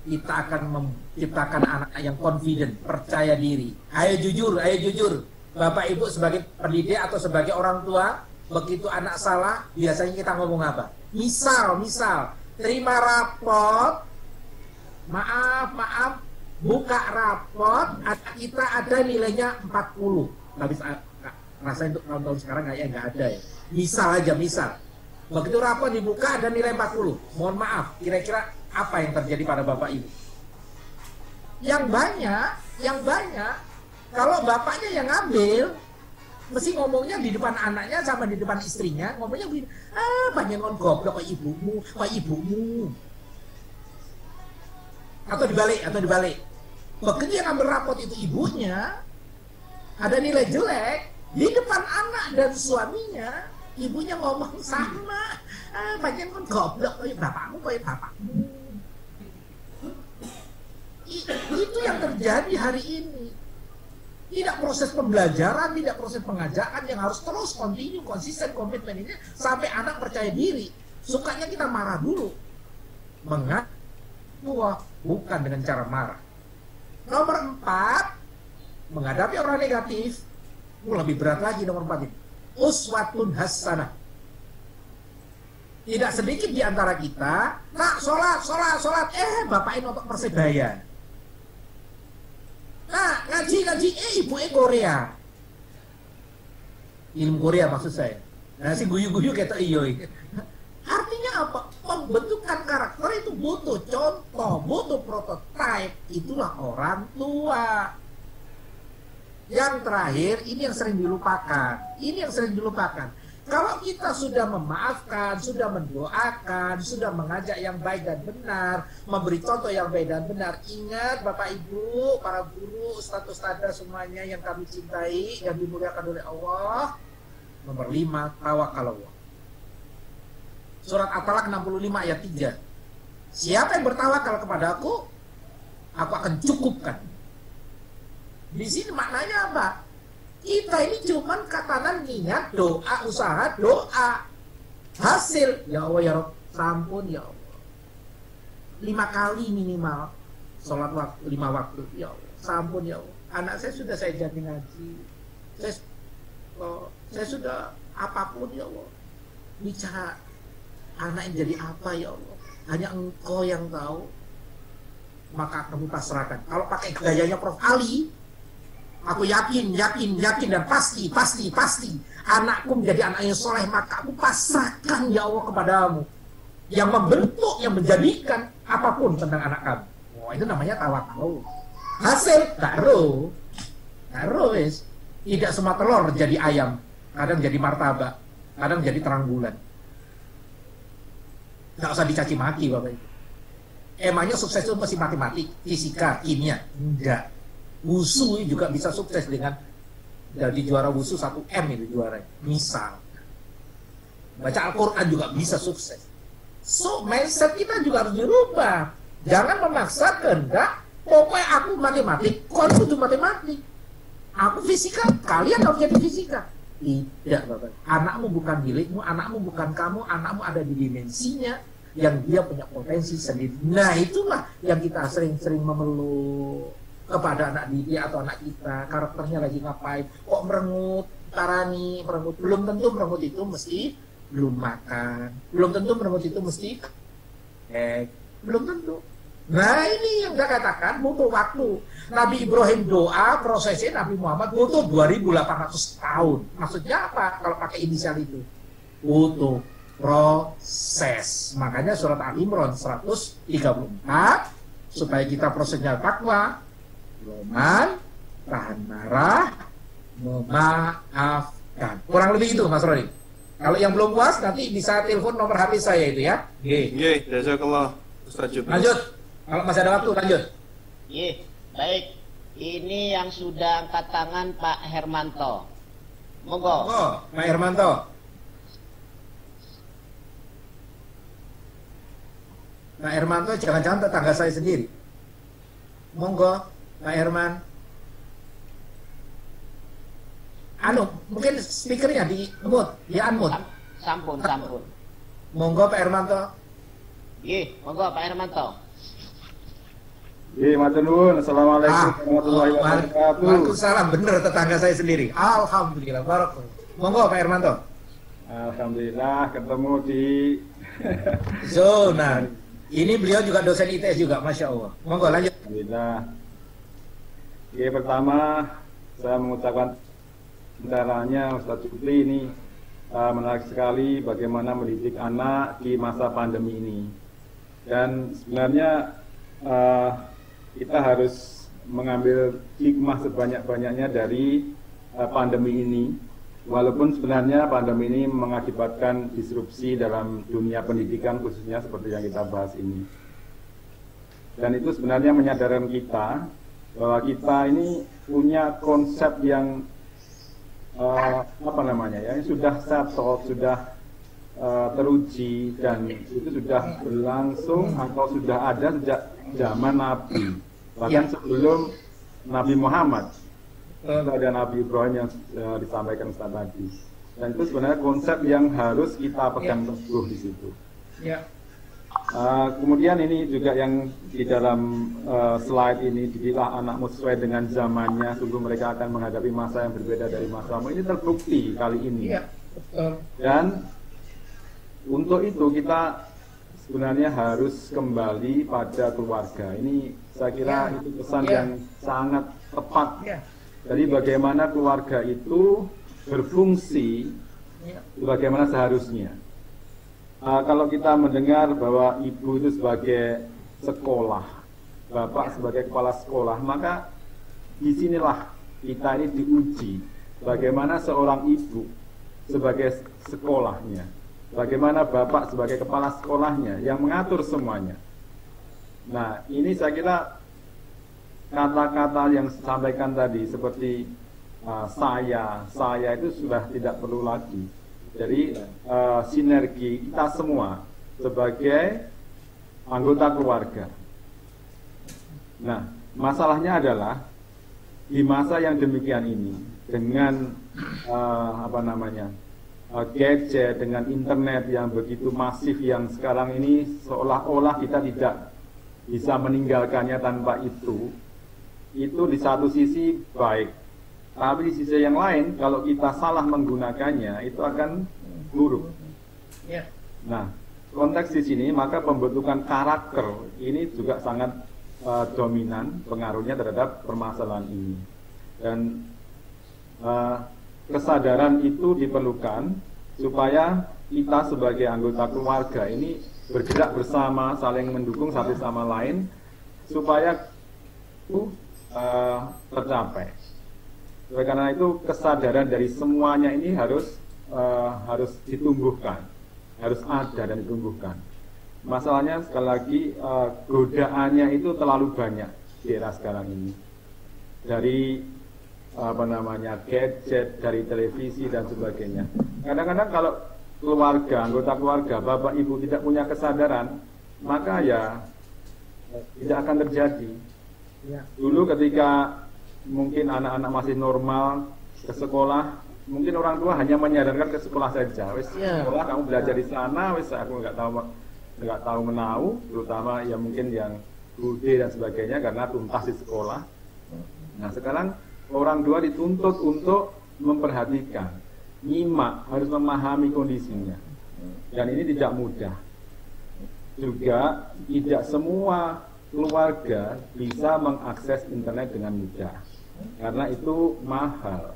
kita akan menciptakan anak yang confident, percaya diri. Ayo jujur. Bapak Ibu sebagai pendidik atau sebagai orang tua, begitu anak salah, biasanya kita ngomong apa? Misal, terima rapot, maaf, buka rapot, kita ada nilainya 40. Tapi rasanya untuk tahun-tahun sekarang nggak ada ya. Misal. Begitu rapot dibuka ada nilai 40. Mohon maaf, kira-kira apa yang terjadi pada Bapak Ibu? Yang banyak, kalau bapaknya yang ngambil, mesti ngomongnya di depan anaknya sama di depan istrinya, ngomongnya begini, banyak goblok Pak ibumu. Atau dibalik. Begitu yang ambil rapot itu ibunya, ada nilai jelek, Di depan anak dan suaminya, ibunya ngomong sama, bagian kan goblok kayak bapakmu, kayak bapakmu. Itu yang terjadi hari ini. Tidak proses pembelajaran, tidak proses pengajaran yang harus terus continue, konsisten, komitmen ini sampai anak percaya diri. Sukanya kita marah dulu. Bukan dengan cara marah. Nomor 4, menghadapi orang negatif, lebih berat lagi nomor 4 ini. Uswatun hasanah. Tidak sedikit di antara kita, nak sholat, bapaknya nonton Persebaya. Nah, ngaji, ibu Korea. Ilmu Korea maksud saya. Nah, si guyu-guyu kata iyo. Artinya apa? Pembentukan karakter itu butuh contoh, butuh prototipe. Itulah orang tua. Yang terakhir, ini yang sering dilupakan. Kalau kita sudah memaafkan, sudah mendoakan, sudah mengajak yang baik dan benar, memberi contoh yang baik dan benar, ingat Bapak Ibu, para guru, ustadz-ustadzah semuanya yang kami cintai, yang dimuliakan oleh Allah. Nomor 5, tawakal Allah. Surat At-Talaq 65 ayat 3. Siapa yang bertawakal kepadaku, aku akan cukupkan. Di sini maknanya apa? Kita ini cuman katanan niat, doa, usaha, doa. Hasil, ya Allah ya Rabb, sampun ya Allah. 5 kali minimal sholat waktu, 5 waktu, ya Allah, sampun ya Allah. Anak saya sudah saya jadi ngaji. Saya sudah apapun ya Allah. Bicara anak yang jadi apa ya Allah, hanya Engkau yang tahu. Maka kami pasrahkan. Kalau pakai gayanya Prof. Ali, aku yakin dan pasti anakku menjadi anak yang soleh, maka aku pasrahkan ya Allah kepadamu yang membentuk, yang menjadikan apapun tentang anak kamu. Oh, itu namanya tawakal. Hasil taruh wis. Tidak semua telur jadi ayam, kadang jadi martabak, kadang jadi terang bulan. Nggak usah dicaci maki Bapak Ibu. Emangnya sukses itu mesti matematik, fisika, kimia? Enggak. Wusu juga bisa sukses dengan jadi juara wusu 1M itu juaranya. Misal baca Al-Quran juga bisa sukses. So mindset kita juga harus dirubah. Jangan memaksa kehendak. Pokoknya aku matematik, kau butuh matematik. Aku fisika, kalian harus jadi fisika. Tidak Bapak. Anakmu bukan milikmu, anakmu bukan kamu, anakmu ada di dimensinya yang dia punya potensi sendiri. Nah itulah yang kita sering-sering memeluk kepada anak didik atau anak kita, karakternya lagi ngapain, kok merengut, tarani, merengut. Belum tentu merengut itu mesti belum makan, belum tentu merengut itu mesti belum tentu. Nah ini yang saya katakan butuh waktu. Nabi Ibrahim doa, prosesnya Nabi Muhammad butuh 2800 tahun. Maksudnya apa kalau pakai inisial itu? Butuh proses. Makanya surat Al-Imran 134 supaya kita prosesnya takwa, Roman, tahan marah, memaafkan. Kurang lebih itu Mas Roni. Kalau yang belum puas nanti bisa telepon nomor HP saya itu ya.
Nggih, jazakallah Ustaz Jupri.
Lanjut. Kalau masih ada waktu lanjut.
Baik. Ini yang sudah angkat tangan Pak Hermanto. Monggo.
Pak Hermanto. Pak Hermanto jangan-jangan tetangga saya sendiri. Monggo. Pak Herman, mungkin speakernya di mute, ya unmute.
Sampun.
Monggo Pak Hermanto.
Monggo Pak Hermanto.
Matur nuwun. Assalamualaikum warahmatullahi wabarakatuh.
Waalaikumsalam, bener tetangga saya sendiri. Alhamdulillah, barakallah. Monggo Pak Hermanto.
Alhamdulillah ketemu di
zona. Ini beliau juga dosen ITS juga, Masya Allah. Monggo lanjut.
Alhamdulillah. Pertama saya mengucapkan caranya Ustaz Jupri ini menarik sekali bagaimana mendidik anak di masa pandemi ini. Dan sebenarnya kita harus mengambil hikmah sebanyak-banyaknya dari pandemi ini. Walaupun sebenarnya pandemi ini mengakibatkan disrupsi dalam dunia pendidikan khususnya seperti yang kita bahas ini. Dan itu sebenarnya menyadarkan kita bahwa kita ini punya konsep yang apa namanya ya, yang sudah settled, sudah teruji, dan itu sudah berlangsung atau sudah ada sejak zaman Nabi, bahkan sebelum Nabi Muhammad. Ada Nabi Ibrahim yang disampaikan Ustaz tadi, dan itu sebenarnya konsep yang harus kita pegang teguh di situ. Kemudian ini juga yang di dalam slide ini, didiklah anakmu sesuai dengan zamannya, sungguh mereka akan menghadapi masa yang berbeda dari masamu. Ini terbukti kali ini. Dan untuk itu kita sebenarnya harus kembali pada keluarga. Ini saya kira itu pesan yang sangat tepat. Jadi bagaimana keluarga itu berfungsi bagaimana seharusnya. Kalau kita mendengar bahwa ibu itu sebagai sekolah, bapak sebagai kepala sekolah, maka disinilah kita ini diuji bagaimana seorang ibu sebagai sekolahnya, bagaimana bapak sebagai kepala sekolahnya yang mengatur semuanya. Nah, ini saya kira kata-kata yang disampaikan tadi seperti saya itu sudah tidak perlu lagi. Jadi sinergi kita semua sebagai anggota keluarga. Nah, masalahnya adalah di masa yang demikian ini dengan gadget, dengan internet yang begitu masif, yang sekarang ini seolah-olah kita tidak bisa meninggalkannya tanpa itu di satu sisi baik, tapi di sisi yang lain kalau kita salah menggunakannya itu akan buruk. Nah, konteks di sini maka pembentukan karakter ini juga sangat dominan pengaruhnya terhadap permasalahan ini, dan kesadaran itu diperlukan supaya kita sebagai anggota keluarga ini bergerak bersama, saling mendukung satu sama lain supaya itu tercapai. Oleh karena itu kesadaran dari semuanya ini harus ditumbuhkan, harus ada dan ditumbuhkan. Masalahnya sekali lagi godaannya itu terlalu banyak di era sekarang ini. Dari gadget, dari televisi dan sebagainya. Kadang-kadang kalau keluarga, anggota keluarga, bapak ibu tidak punya kesadaran, maka ya tidak akan terjadi. Dulu ketika mungkin anak-anak masih normal ke sekolah, mungkin orang tua hanya menyadarkan ke sekolah saja. Wis sekolah kamu belajar di sana, wis aku nggak tahu menau, terutama ya mungkin yang bude dan sebagainya karena tuntas di sekolah. Nah, sekarang orang tua dituntut untuk memperhatikan, nyimak, harus memahami kondisinya. Dan ini tidak mudah. Juga tidak semua keluarga bisa mengakses internet dengan mudah, karena itu mahal.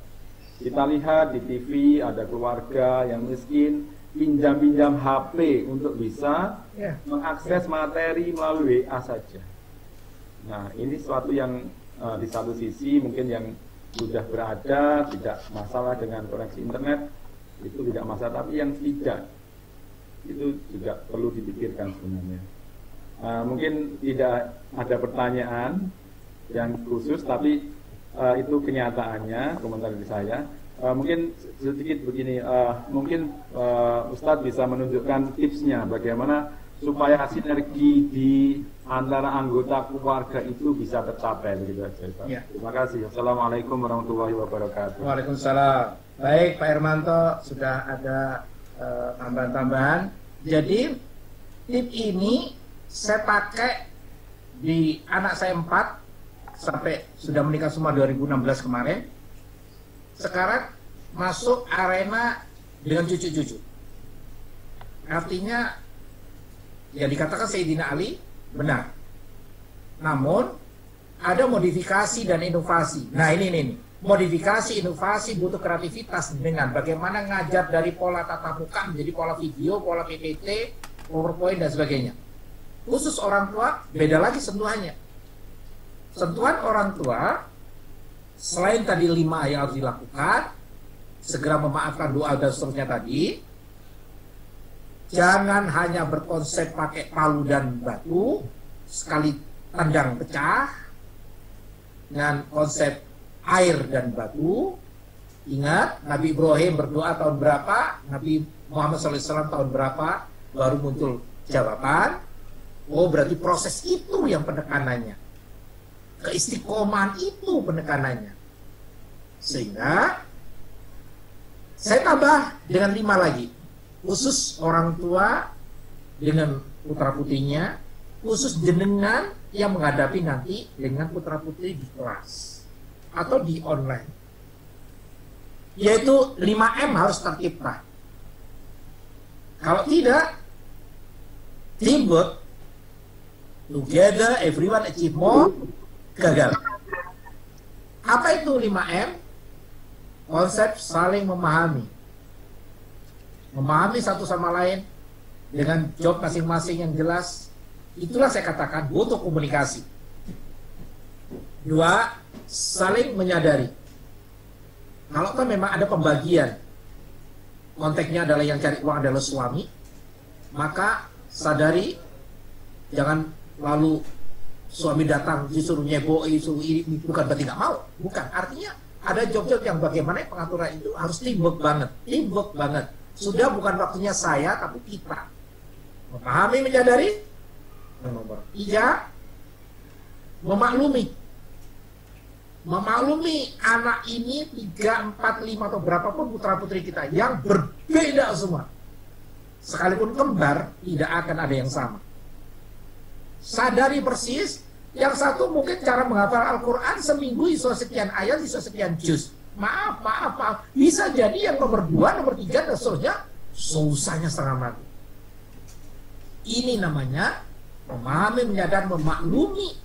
Kita lihat di TV ada keluarga yang miskin pinjam-pinjam HP untuk bisa mengakses materi melalui WA saja. Nah, ini sesuatu yang di satu sisi mungkin yang sudah berada tidak masalah dengan koneksi internet, itu tidak masalah, tapi yang tidak itu juga perlu dipikirkan sebenarnya. Mungkin tidak ada pertanyaan yang khusus, tapi itu kenyataannya, komentar dari saya. Mungkin sedikit begini, mungkin Ustadz bisa menunjukkan tipsnya bagaimana supaya sinergi di antara anggota keluarga itu bisa tercapai, begitu saja. Terima kasih. Assalamualaikum warahmatullahi wabarakatuh.
Waalaikumsalam. Baik, Pak Hermanto sudah ada tambahan-tambahan. Jadi tip ini saya pakai di anak saya 4 sampai sudah menikah semua 2016 kemarin. Sekarang masuk arena dengan cucu-cucu. Artinya yang dikatakan Sayyidina Ali benar. Namun ada modifikasi dan inovasi. Nah ini modifikasi, inovasi butuh kreativitas dengan bagaimana ngajar dari pola tatap muka menjadi pola video, pola PPT, PowerPoint dan sebagainya. Khusus orang tua, beda lagi sentuhannya. Sentuhan orang tua, selain tadi 5 yang harus dilakukan, segera memaafkan, doa dan seterusnya tadi, jangan hanya berkonsep pakai palu dan batu, sekali tendang pecah, dengan konsep air dan batu, Ingat, Nabi Ibrahim berdoa tahun berapa, Nabi Muhammad SAW tahun berapa, baru muncul jawaban. Oh, berarti proses itu yang penekanannya. Keistiqomahan itu penekanannya. Sehingga saya tambah dengan 5 lagi. Khusus orang tua dengan putra putrinya, khusus jenengan yang menghadapi nanti dengan putra putri di kelas atau di online. Yaitu 5M harus tercipta. Kalau tidak, teamwork, together, everyone achieve more, gagal. Apa itu 5M? Konsep saling memahami. Memahami satu sama lain dengan job masing-masing yang jelas. Itulah saya katakan butuh komunikasi. 2, saling menyadari. Kalau kan memang ada pembagian, konteksnya adalah yang cari uang adalah suami, maka sadari, jangan lalu suami datang disuruh nyeboi, disuruh ini, bukan berarti nggak mau, bukan. Artinya ada job-job yang bagaimana pengaturan itu harus teamwork banget. Sudah bukan waktunya saya, tapi kita memahami, menyadari. Nomor 3, memaklumi anak ini 3, 4, 5 atau berapapun putra putri kita yang berbeda semua. Sekalipun kembar, tidak akan ada yang sama. Sadari persis, yang satu mungkin cara menghafal Al-Quran seminggu iso sekian ayat, iso sekian juz. Maaf. Bisa jadi yang nomor 2, nomor 3 dan seterusnya susahnya setengah mati. Ini namanya memahami, menyadari, memaklumi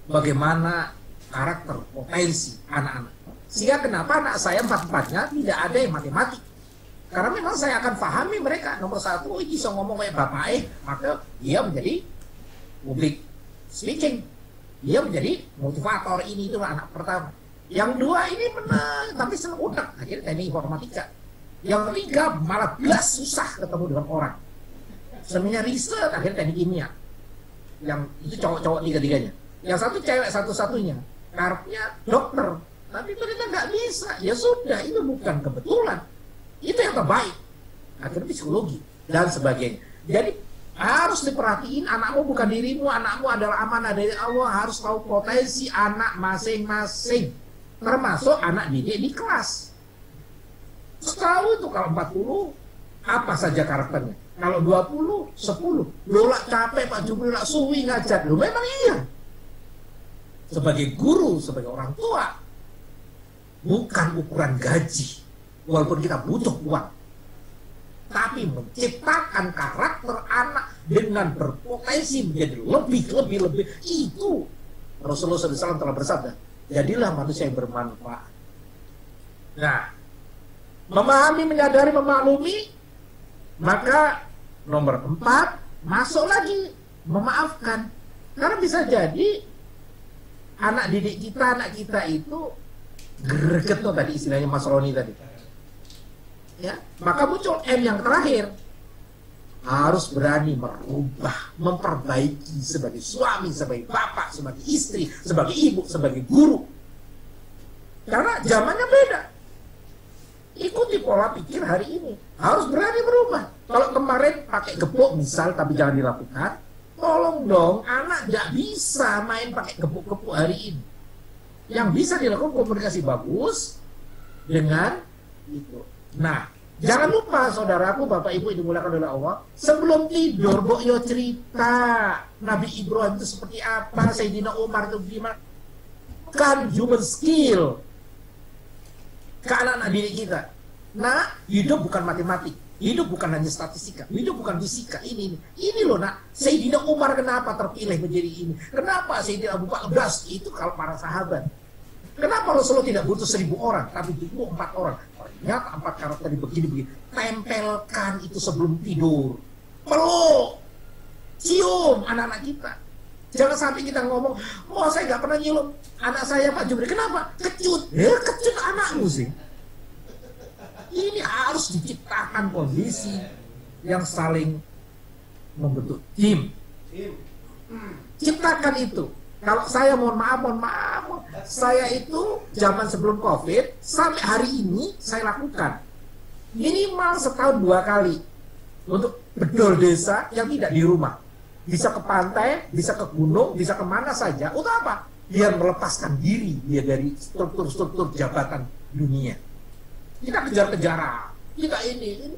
bagaimana karakter, potensi anak-anak. Sehingga kenapa anak saya 4-4-nya tidak ada yang matematik. Karena memang saya akan pahami mereka. Nomor 1, bisa ngomong kayak bapak, maka dia menjadi public speaking. Dia menjadi motivator, ini itu anak pertama. Yang 2 ini menang, tapi senang utak. Akhirnya teknik informatika. Yang 3 malah belas susah ketemu dengan orang. Sebenarnya riset, akhirnya teknik kimia. Yang itu cowok-cowok 3-3-nya. Yang 1 cewek satu-satunya. Karepnya dokter, tapi mereka nggak bisa. Ya sudah, itu bukan kebetulan. Itu yang terbaik. Akhirnya psikologi dan sebagainya. Jadi harus diperhatiin, anakmu bukan dirimu, anakmu adalah amanah dari Allah. Harus tahu potensi anak masing-masing, termasuk anak didik di kelas. Tahu itu kalau 40 apa saja karakternya. Kalau 20, 10. Lola capek Pak Jumri, lah suwi ngajar. Loh memang iya. Sebagai guru, sebagai orang tua, bukan ukuran gaji, walaupun kita butuh uang, tapi menciptakan karakter anak dengan berpotensi menjadi lebih. Itu Rasulullah SAW telah bersabda, jadilah manusia yang bermanfaat. Nah, memahami, menyadari, memaklumi, maka nomor 4, masuk lagi, memaafkan. Karena bisa jadi anak didik kita, anak kita itu greget tuh tadi istilahnya Mas Roni tadi. Ya, maka muncul M yang terakhir. Harus berani merubah, memperbaiki sebagai suami, sebagai bapak, sebagai istri, sebagai ibu, sebagai guru. Karena zamannya beda. Ikuti pola pikir hari ini. Harus berani berubah. Kalau kemarin pakai gepuk misal, tapi jangan dilakukan. Tolong dong, anak nggak bisa main pakai gepuk-gepuk hari ini. Yang bisa dilakukan komunikasi bagus dengan itu. Nah, jangan lupa saudaraku, Bapak Ibu yang dimuliakan oleh Allah, sebelum tidur, Bokyo cerita Nabi Ibrahim itu seperti apa, Sayyidina Umar itu gimana. Kan human skill ke anak-anak didik kita. Nah, hidup bukan matematik. Hidup bukan hanya statistika, hidup bukan fisika. Ini loh nak, Sayyidina Umar kenapa terpilih menjadi ini? Kenapa Sayyidina Abu Bakar itu kalau para sahabat? Kenapa Rasulullah tidak butuh 1000 orang, tapi butuh 4 orang? Ternyata 4 karakter begini. Tempelkan itu sebelum tidur. Peluk, cium anak-anak kita. Jangan sampai kita ngomong, oh saya nggak pernah nyium anak saya Pak Jumri. Kenapa? Kecut. Kecut anakmu sih. Ini harus diciptakan kondisi yang saling membentuk tim. Ciptakan itu. Kalau saya mohon maaf, saya itu zaman sebelum COVID sampai hari ini saya lakukan minimal setahun 2 kali untuk bedol desa yang tidak di rumah. Bisa ke pantai, bisa ke gunung, bisa kemana saja. Untuk apa? Biar melepaskan diri dia dari struktur-struktur jabatan dunia. Kita kejar-kejaran, kita ini.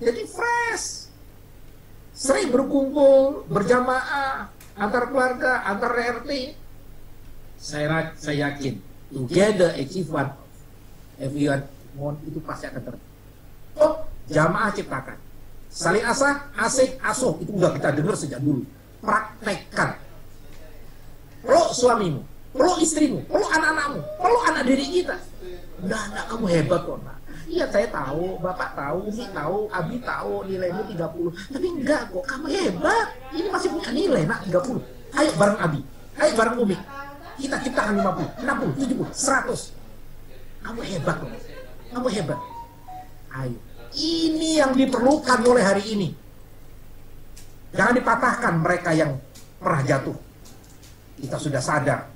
Jadi fresh. Sering berkumpul, berjamaah, antar keluarga, antar RT. Saya yakin, together achieve one. Everyone itu pasti akan terjadi. Oh, jamaah ciptakan. Saling asah, asik, asuh, itu udah kita dengar sejak dulu. Praktekkan. Peluk suamimu, peluk istrimu, peluk anak-anakmu, peluk anak diri kita. Enggak, kamu hebat kok, Nak. Iya, saya tahu, Bapak tahu, Umi tahu, Abi tahu, nilaimu 30. Tapi enggak kok, kamu hebat. Ini masih punya nilai, Nak, 30. Ayo bareng Abi, ayo bareng Umi. Kita ciptakan 50, 60, 70, 100. Kamu hebat kok. Kamu hebat. Ayo. Ini yang diperlukan mulai hari ini. Jangan dipatahkan mereka yang pernah jatuh. Kita sudah sadar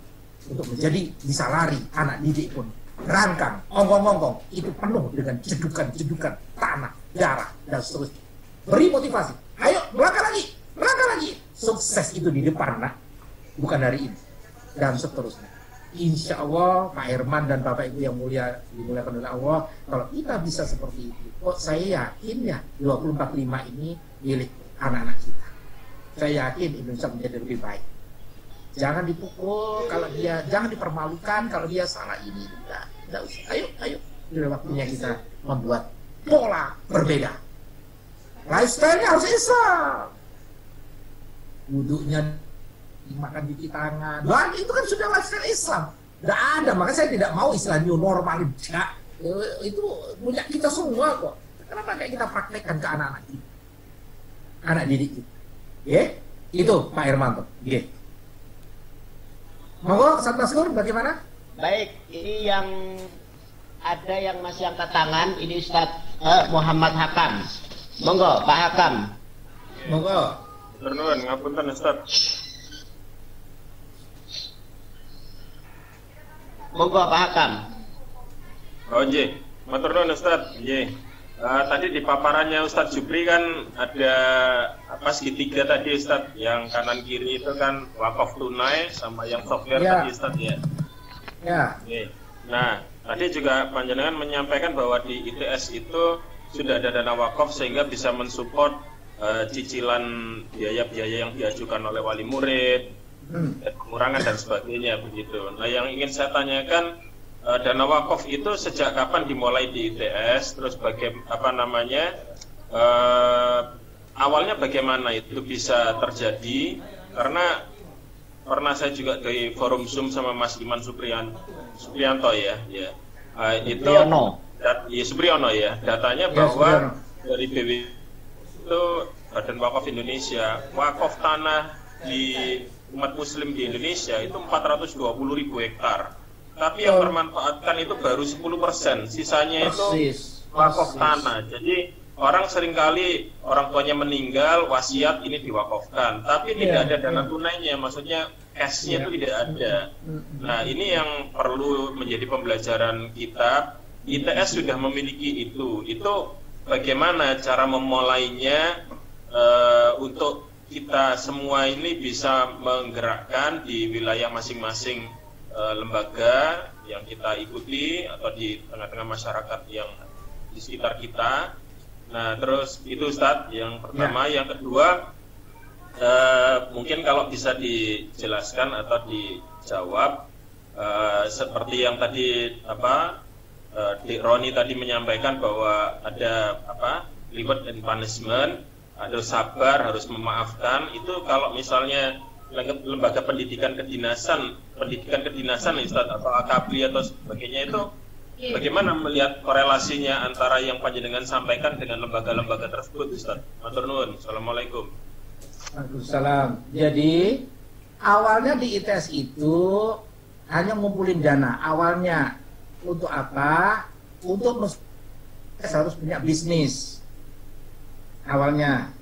untuk menjadi bisa lari, anak didik pun rangkang, ongkong-ongkong itu penuh dengan cedukan-cedukan tanah, darah, dan seterusnya. Beri motivasi. Ayo, melangkah lagi. Sukses itu di depan, Nak. Bukan hari ini. Dan seterusnya. Insya Allah, Pak Herman dan Bapak Ibu yang mulia, dimuliakan oleh Allah, kalau kita bisa seperti itu, saya yakin ya, 2045 ini milik anak-anak kita. Saya yakin Indonesia menjadi lebih baik. Jangan dipukul kalau dia, jangan dipermalukan kalau dia salah ini. Tidak usah. Ayo. Ini waktunya kita membuat pola berbeda. Lifestyle-nya harus Islam. Wudhunya dimakan cuci tangan. Dan itu kan sudah lifestyle Islam. Tidak ada, makanya saya tidak mau istilah new normal. Tidak. Itu punya kita semua kok. Kenapa kayak kita praktekkan ke anak-anak kita? Anak didik kita. Itu Pak Hermanto. Monggo, Satmaskur, bagaimana?
Baik, ini yang ada yang masih angkat tangan, ini Ustadz Muhammad Hakam. Monggo, Pak Hakam.
Monggo.
Nuhun, ngapunten Ustaz.
Monggo, Pak Hakam.
Oh, nggih. Matur nuwun Ustaz. Nggih. Tadi di paparannya Ustadz Jupri kan ada segitiga tadi Ustadz, yang kanan kiri itu kan wakaf tunai sama yang software tadi Ustadz ya.
Ya.
Oke. Nah, tadi juga panjenengan menyampaikan bahwa di ITS itu sudah ada dana wakaf sehingga bisa mensupport cicilan biaya-biaya yang diajukan oleh wali murid, pengurangan dan sebagainya begitu. Nah, yang ingin saya tanyakan, dana wakaf itu sejak kapan dimulai di ITS, terus awalnya bagaimana itu bisa terjadi? Karena pernah saya juga di forum Zoom sama Mas Iman Supriyanto ya. Itu Supriyono ya, datanya bahwa dari BW itu Badan Wakaf Indonesia, wakaf tanah di umat muslim di Indonesia itu 420.000 hektar. Tapi yang termanfaatkan itu baru 10%, sisanya itu wakaf tanah. Jadi orang seringkali orang tuanya meninggal, wasiat ini diwakafkan, tapi tidak ada dana tunainya, maksudnya cash-nya itu tidak ada. Nah, ini yang perlu menjadi pembelajaran kita. ITS sudah memiliki itu. Itu bagaimana cara memulainya untuk kita semua ini bisa menggerakkan di wilayah masing-masing lembaga yang kita ikuti atau di tengah-tengah masyarakat yang di sekitar kita. Nah, terus itu Ustadz yang pertama. Yang kedua, mungkin kalau bisa dijelaskan atau dijawab seperti yang tadi Dik Roni tadi menyampaikan bahwa ada reward and punishment, ada sabar, harus memaafkan. Itu kalau misalnya lembaga pendidikan kedinasan Ustaz, atau AKABRI atau sebagainya, itu bagaimana melihat korelasinya antara yang panjenengan sampaikan dengan lembaga-lembaga tersebut Ustaz? Matur nuwun. Assalamualaikum.
Waalaikumsalam. Jadi awalnya di ITS itu hanya ngumpulin dana. Awalnya untuk apa? Untuk harus punya bisnis. Awalnya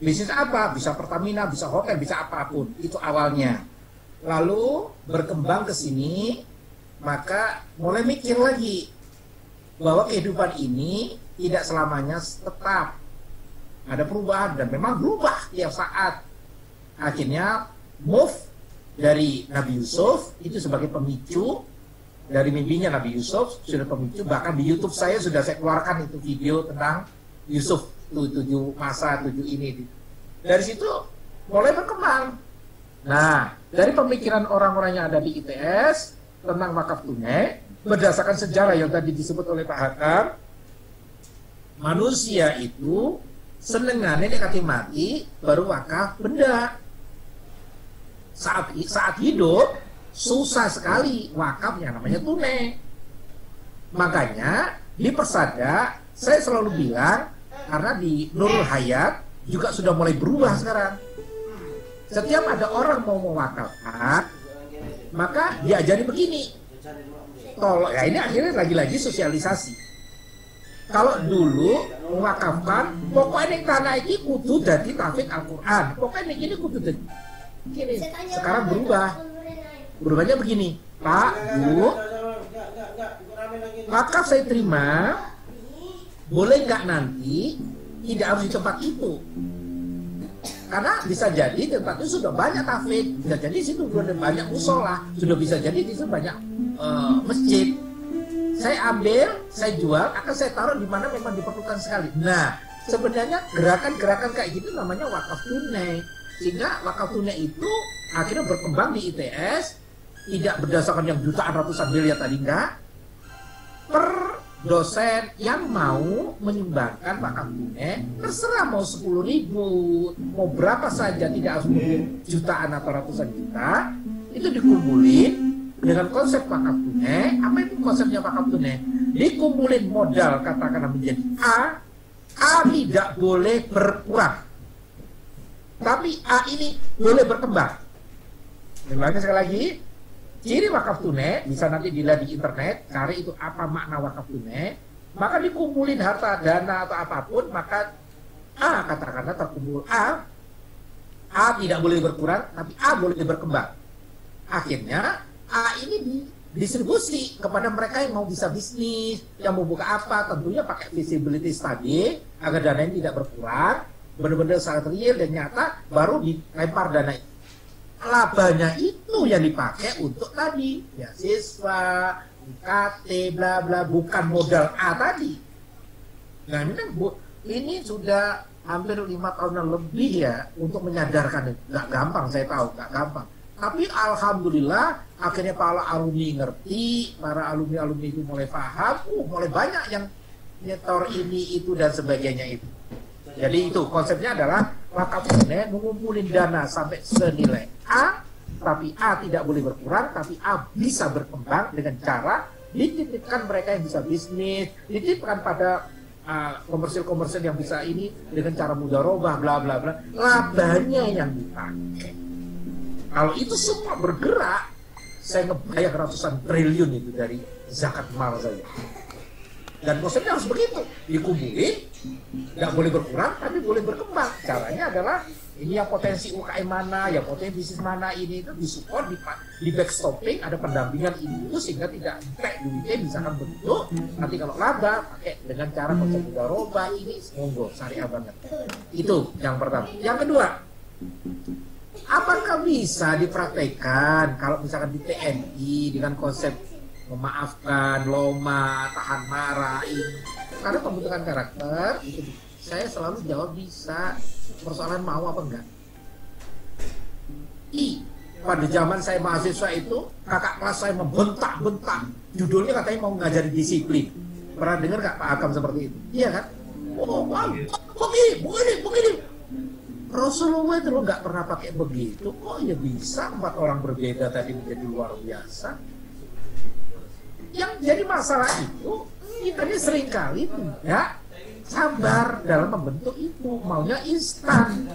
bisnis apa? Bisa Pertamina, bisa hotel, bisa apapun. Itu awalnya. lalu berkembang ke sini, maka mulai mikir lagi bahwa kehidupan ini tidak selamanya tetap, ada perubahan dan memang berubah tiap saat. Akhirnya move dari Nabi Yusuf itu sebagai pemicu, dari mimpinya Nabi Yusuf sudah pemicu, bahkan di YouTube saya sudah saya keluarkan itu video tentang Yusuf, 7 masa 7 ini. Dari situ mulai berkembang. Nah, dari pemikiran orang-orang yang ada di ITS tentang wakaf tunai, berdasarkan sejarah yang tadi disebut oleh Pak Hakam, manusia itu senengannya dikati mati baru wakaf benda. Saat hidup susah sekali wakaf yang namanya tunai. Makanya di Persada saya selalu bilang, karena di Nurul Hayat juga sudah mulai berubah sekarang. Setiap ada orang mau mewakafkan, maka diajari begini. Tolong, ya ini akhirnya lagi-lagi sosialisasi. Kalau dulu mewakafkan, pokoknya yang tanah ini kudu dadi tahfidz Al-Quran. Pokoknya ini kudu dadi. Gini, sekarang berubah. Berubahnya begini, Pak, Bu, wakaf saya terima, boleh nggak nanti tidak harus di tempat itu. Karena bisa jadi tempat itu sudah banyak tahfidz, bisa jadi di situ sudah banyak musola, sudah bisa jadi di situ banyak masjid. Saya ambil, saya jual, akan saya taruh di mana memang diperlukan sekali. Nah, sebenarnya gerakan-gerakan kayak gitu namanya wakaf tunai. Sehingga wakaf tunai itu akhirnya berkembang di ITS, tidak berdasarkan yang jutaan ratusan miliar tadi, enggak. Per dosen yang mau menyumbangkan wakaf tunai, terserah mau 10.000, mau berapa saja, tidak harus jutaan atau ratusan juta, itu dikumpulin dengan konsep wakaf tunai. Apa itu konsepnya wakaf tunai? Dikumpulin modal katakanlah menjadi A tidak boleh berkurang, tapi A ini boleh berkembang. Lagi sekali lagi, ciri wakaf tunai bisa nanti dilihat di internet, cari itu apa makna wakaf tunai, maka dikumpulin harta dana atau apapun, maka A katakanlah terkumpul A tidak boleh berkurang, tapi A boleh berkembang. Akhirnya A ini didistribusi kepada mereka yang mau bisa bisnis, yang mau buka apa, tentunya pakai visibility study agar dananya tidak berkurang, benar-benar sangat real dan nyata, baru dilempar dana itu. Labanya itu yang dipakai untuk tadi ya siswa, UKT, bla bla, bukan modal A tadi. Nah ini sudah hampir 5 tahunan lebih ya untuk menyadarkan. Nggak gampang, saya tahu nggak gampang. Tapi alhamdulillah akhirnya para alumni ngerti, para alumni itu mulai paham, mulai banyak yang nyetor ini itu dan sebagainya itu. Jadi itu konsepnya adalah wakaf tunai mengumpulin dana sampai senilai A, tapi A tidak boleh berkurang, tapi A bisa berkembang dengan cara dititipkan mereka yang bisa bisnis, dititipkan pada komersil yang bisa ini dengan cara mudharabah bla bla bla, labanya yang dipakai. Kalau itu semua bergerak, saya ngebayang ratusan triliun itu dari zakat mal saja. Dan konsepnya harus begitu, dikumpulin, nggak boleh berkurang, tapi boleh berkembang. Caranya adalah ini yang potensi UKM mana, yang potensi bisnis mana ini itu disupport, di backstopping, ada pendampingan itu sehingga tidak pakai duitnya misalkan bentuk. Nanti kalau laba pakai dengan cara konsep mudharabah ini, monggo syariah banget. Itu yang pertama. Yang kedua, apakah bisa dipraktekkan kalau misalkan di TNI dengan konsep memaafkan, loma, tahan marah ini? Karena pembentukan karakter itu saya selalu jawab bisa. Persoalan mau apa enggak. Pada zaman saya mahasiswa itu kakak kelas saya membentak-bentak, judulnya katanya mau ngajari disiplin. Pernah dengar nggak Pak Hakam seperti itu? Iya kan? Oh, begini. Rasulullah itu nggak pernah pakai begitu. Kok ya bisa 4 orang berbeda tadi menjadi luar biasa? Yang jadi masalah itu kita ini seringkali tidak sabar dalam membentuk itu, maunya instan.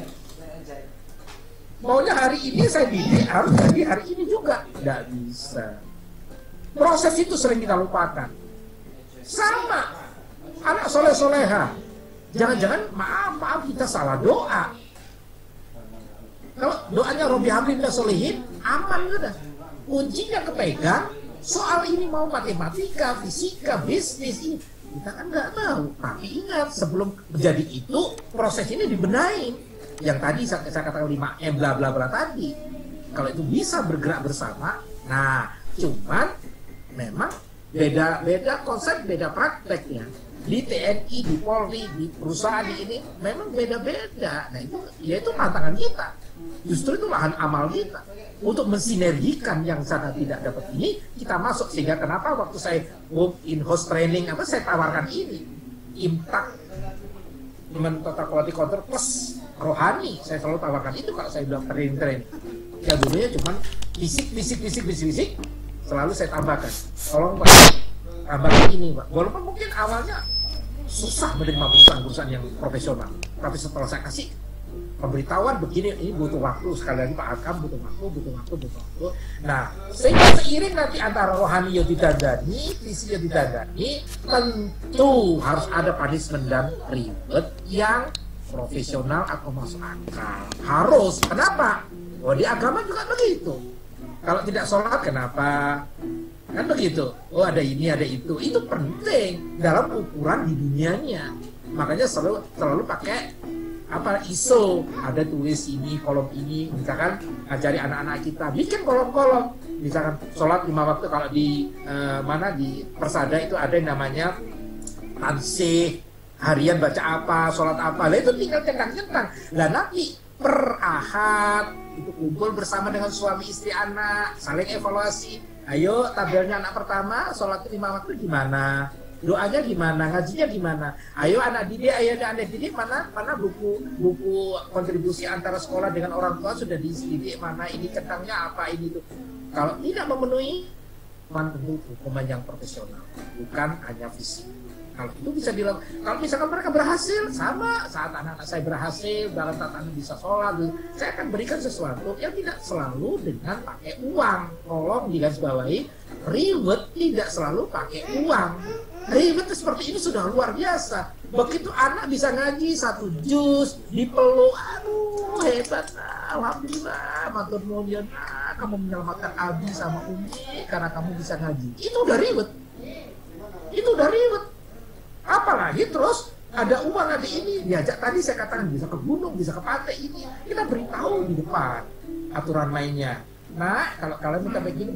Maunya hari ini saya didik harus jadi hari ini juga, tidak bisa. Proses itu sering kita lupakan. Sama anak soleh-soleha, jangan-jangan maaf kita salah doa. Kalau doanya Robi Hamdillah Solihin, aman sudah. Kuncinya kepegang. Soal ini mau matematika, fisika, bisnis ini kita kan nggak tahu. Tapi ingat, sebelum menjadi itu proses ini dibenahin. Yang tadi saya katakan 5M bla bla bla tadi. Kalau itu bisa bergerak bersama, nah cuman memang beda konsep, beda prakteknya. Di TNI, di Polri, di perusahaan ini memang beda-beda. Nah itu tantangan kita. Justru itu lahan amal kita untuk mensinergikan yang sana tidak dapat ini, kita masuk. Sehingga kenapa waktu saya in host training saya tawarkan ini impact total quality control plus rohani, saya selalu tawarkan itu kalau saya bilang training. Ya dulunya cuma fisik, selalu saya tambahkan. Tolong Pak, tambahkan ini Pak. Walaupun mungkin awalnya susah menerima perusahaan-perusahaan yang profesional, tapi setelah saya kasih pemberitahuan begini, ini butuh waktu. Sekali lagi Pak Akam, butuh waktu. Nah, sehingga seiring nanti antara rohani yang ditandani, visi yang ditandani, tentu harus ada punishment dan reward yang profesional atau masuk akal. Harus. Kenapa? Oh, di agama juga begitu. Kalau tidak sholat, kenapa? Kan begitu. Oh, ada ini, ada itu. Itu penting dalam ukuran di dunianya. Makanya selalu pakai ISO, ada tulis ini, kolom ini, misalkan ajari anak-anak kita bikin kolom-kolom, misalkan sholat 5 waktu. Kalau di di Persada itu ada yang namanya tansih harian, baca apa, sholat apa, lah itu tinggal centang-centang. Lah nanti per ahad itu kumpul bersama dengan suami istri anak, saling evaluasi. Ayo tabelnya anak pertama sholat 5 waktu gimana? Doanya gimana, ngajinya gimana? Ayo anak didik mana buku kontribusi antara sekolah dengan orang tua sudah dididik mana, ini centangnya apa, ini tuh. Kalau tidak memenuhi, tentu hukuman yang profesional, bukan hanya fisik. Kalau itu bisa dilakukan, kalau misalkan mereka berhasil, sama saat anak-anak saya berhasil, dalam tatanan bisa sholat, saya akan berikan sesuatu yang tidak selalu dengan pakai uang. Tolong digarisbawahi, reward tidak selalu pakai uang. Reward seperti ini sudah luar biasa. Begitu anak bisa ngaji 1 juz, dipeluk, aduh hebat, alhamdulillah, matur nuwun, kamu menyelamatkan Abi sama Umi karena kamu bisa ngaji. Itu udah reward. Apalagi terus ada uang, ada ini, diajak tadi saya katakan bisa ke gunung, bisa ke pantai, ini kita beritahu di depan aturan mainnya. Nah, kalau kalian minta begini,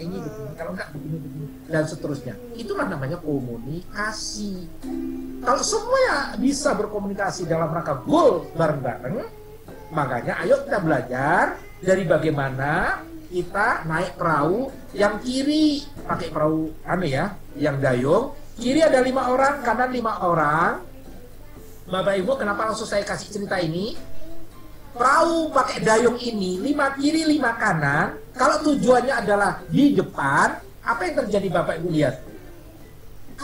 ini begini, kalau enggak begini, dan seterusnya. Itulah namanya komunikasi. Kalau semua bisa berkomunikasi dalam rangka goal bareng-bareng, makanya ayo kita belajar dari bagaimana kita naik perahu yang kiri, pakai perahu yang dayung. Kiri ada 5 orang, kanan 5 orang. Bapak Ibu, kenapa langsung saya kasih cerita ini? Perahu pakai dayung ini 5 kiri 5 kanan. Kalau tujuannya adalah di depan, apa yang terjadi Bapak Ibu lihat?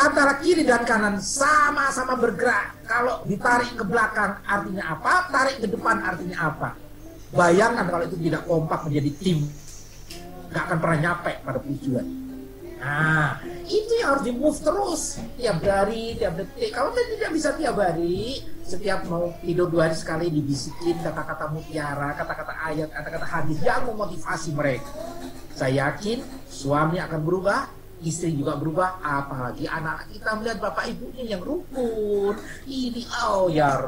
Antara kiri dan kanan sama-sama bergerak. Kalau ditarik ke belakang artinya apa? Tarik ke depan artinya apa? Bayangkan kalau itu tidak kompak menjadi tim, nggak akan pernah nyampe pada tujuan. Nah, itu yang harus di-move terus tiap hari, tiap detik. Kalau tidak bisa tiap hari, setiap mau tidur 2 hari sekali dibisikin kata-kata mutiara, kata-kata ayat, kata-kata hadis yang memotivasi mereka. Saya yakin suami akan berubah, istri juga berubah, apalagi anak kita melihat bapak ibunya yang rukun. Ini ya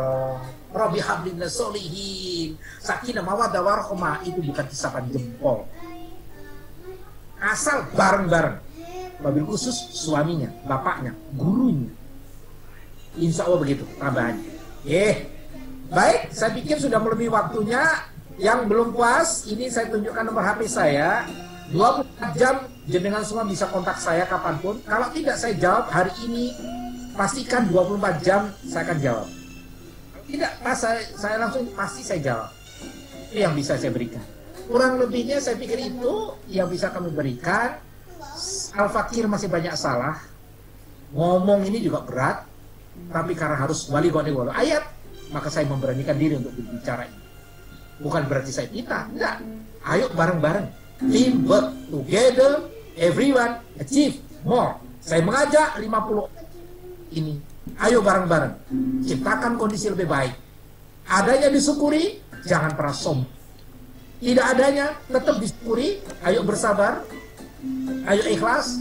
Rabbi Hamdillah Solihin, sakinah mawaddah warahmah, itu bukan isapan jempol. Asal bareng-bareng. Wabil khusus suaminya, bapaknya, gurunya. Insya Allah begitu tambahannya. Baik, saya pikir sudah melebihi waktunya. Yang belum puas, ini saya tunjukkan nomor HP saya. 24 jam, jenengan semua bisa kontak saya kapanpun. Kalau tidak saya jawab hari ini, pastikan 24 jam saya akan jawab. Tidak, pas saya langsung pasti saya jawab. Itu yang bisa saya berikan. Kurang lebihnya saya pikir itu yang bisa kami berikan. Al-Fakir masih banyak salah. Ngomong ini juga berat. Tapi karena harus wali ayat, maka saya memberanikan diri untuk berbicara ini. Bukan berarti saya enggak. Ayo bareng-bareng. Teamwork, together, everyone achieve more. Saya mengajak 50 ini. Ayo bareng-bareng. Ciptakan kondisi lebih baik. Adanya disyukuri, jangan pernah sombong. tidak adanya tetap disyukuri, ayo bersabar, ayo ikhlas,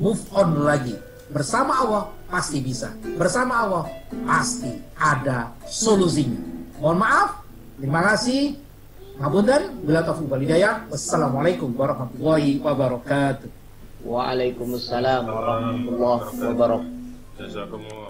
move on lagi. Bersama Allah pasti bisa, bersama Allah pasti ada solusinya. Mohon maaf, terima kasih. Ngapunten, bila taufiq wal hidayah. Wassalamualaikum warahmatullahi wabarakatuh.
Waalaikumsalam warahmatullahi wabarakatuh.
Jazakumullah.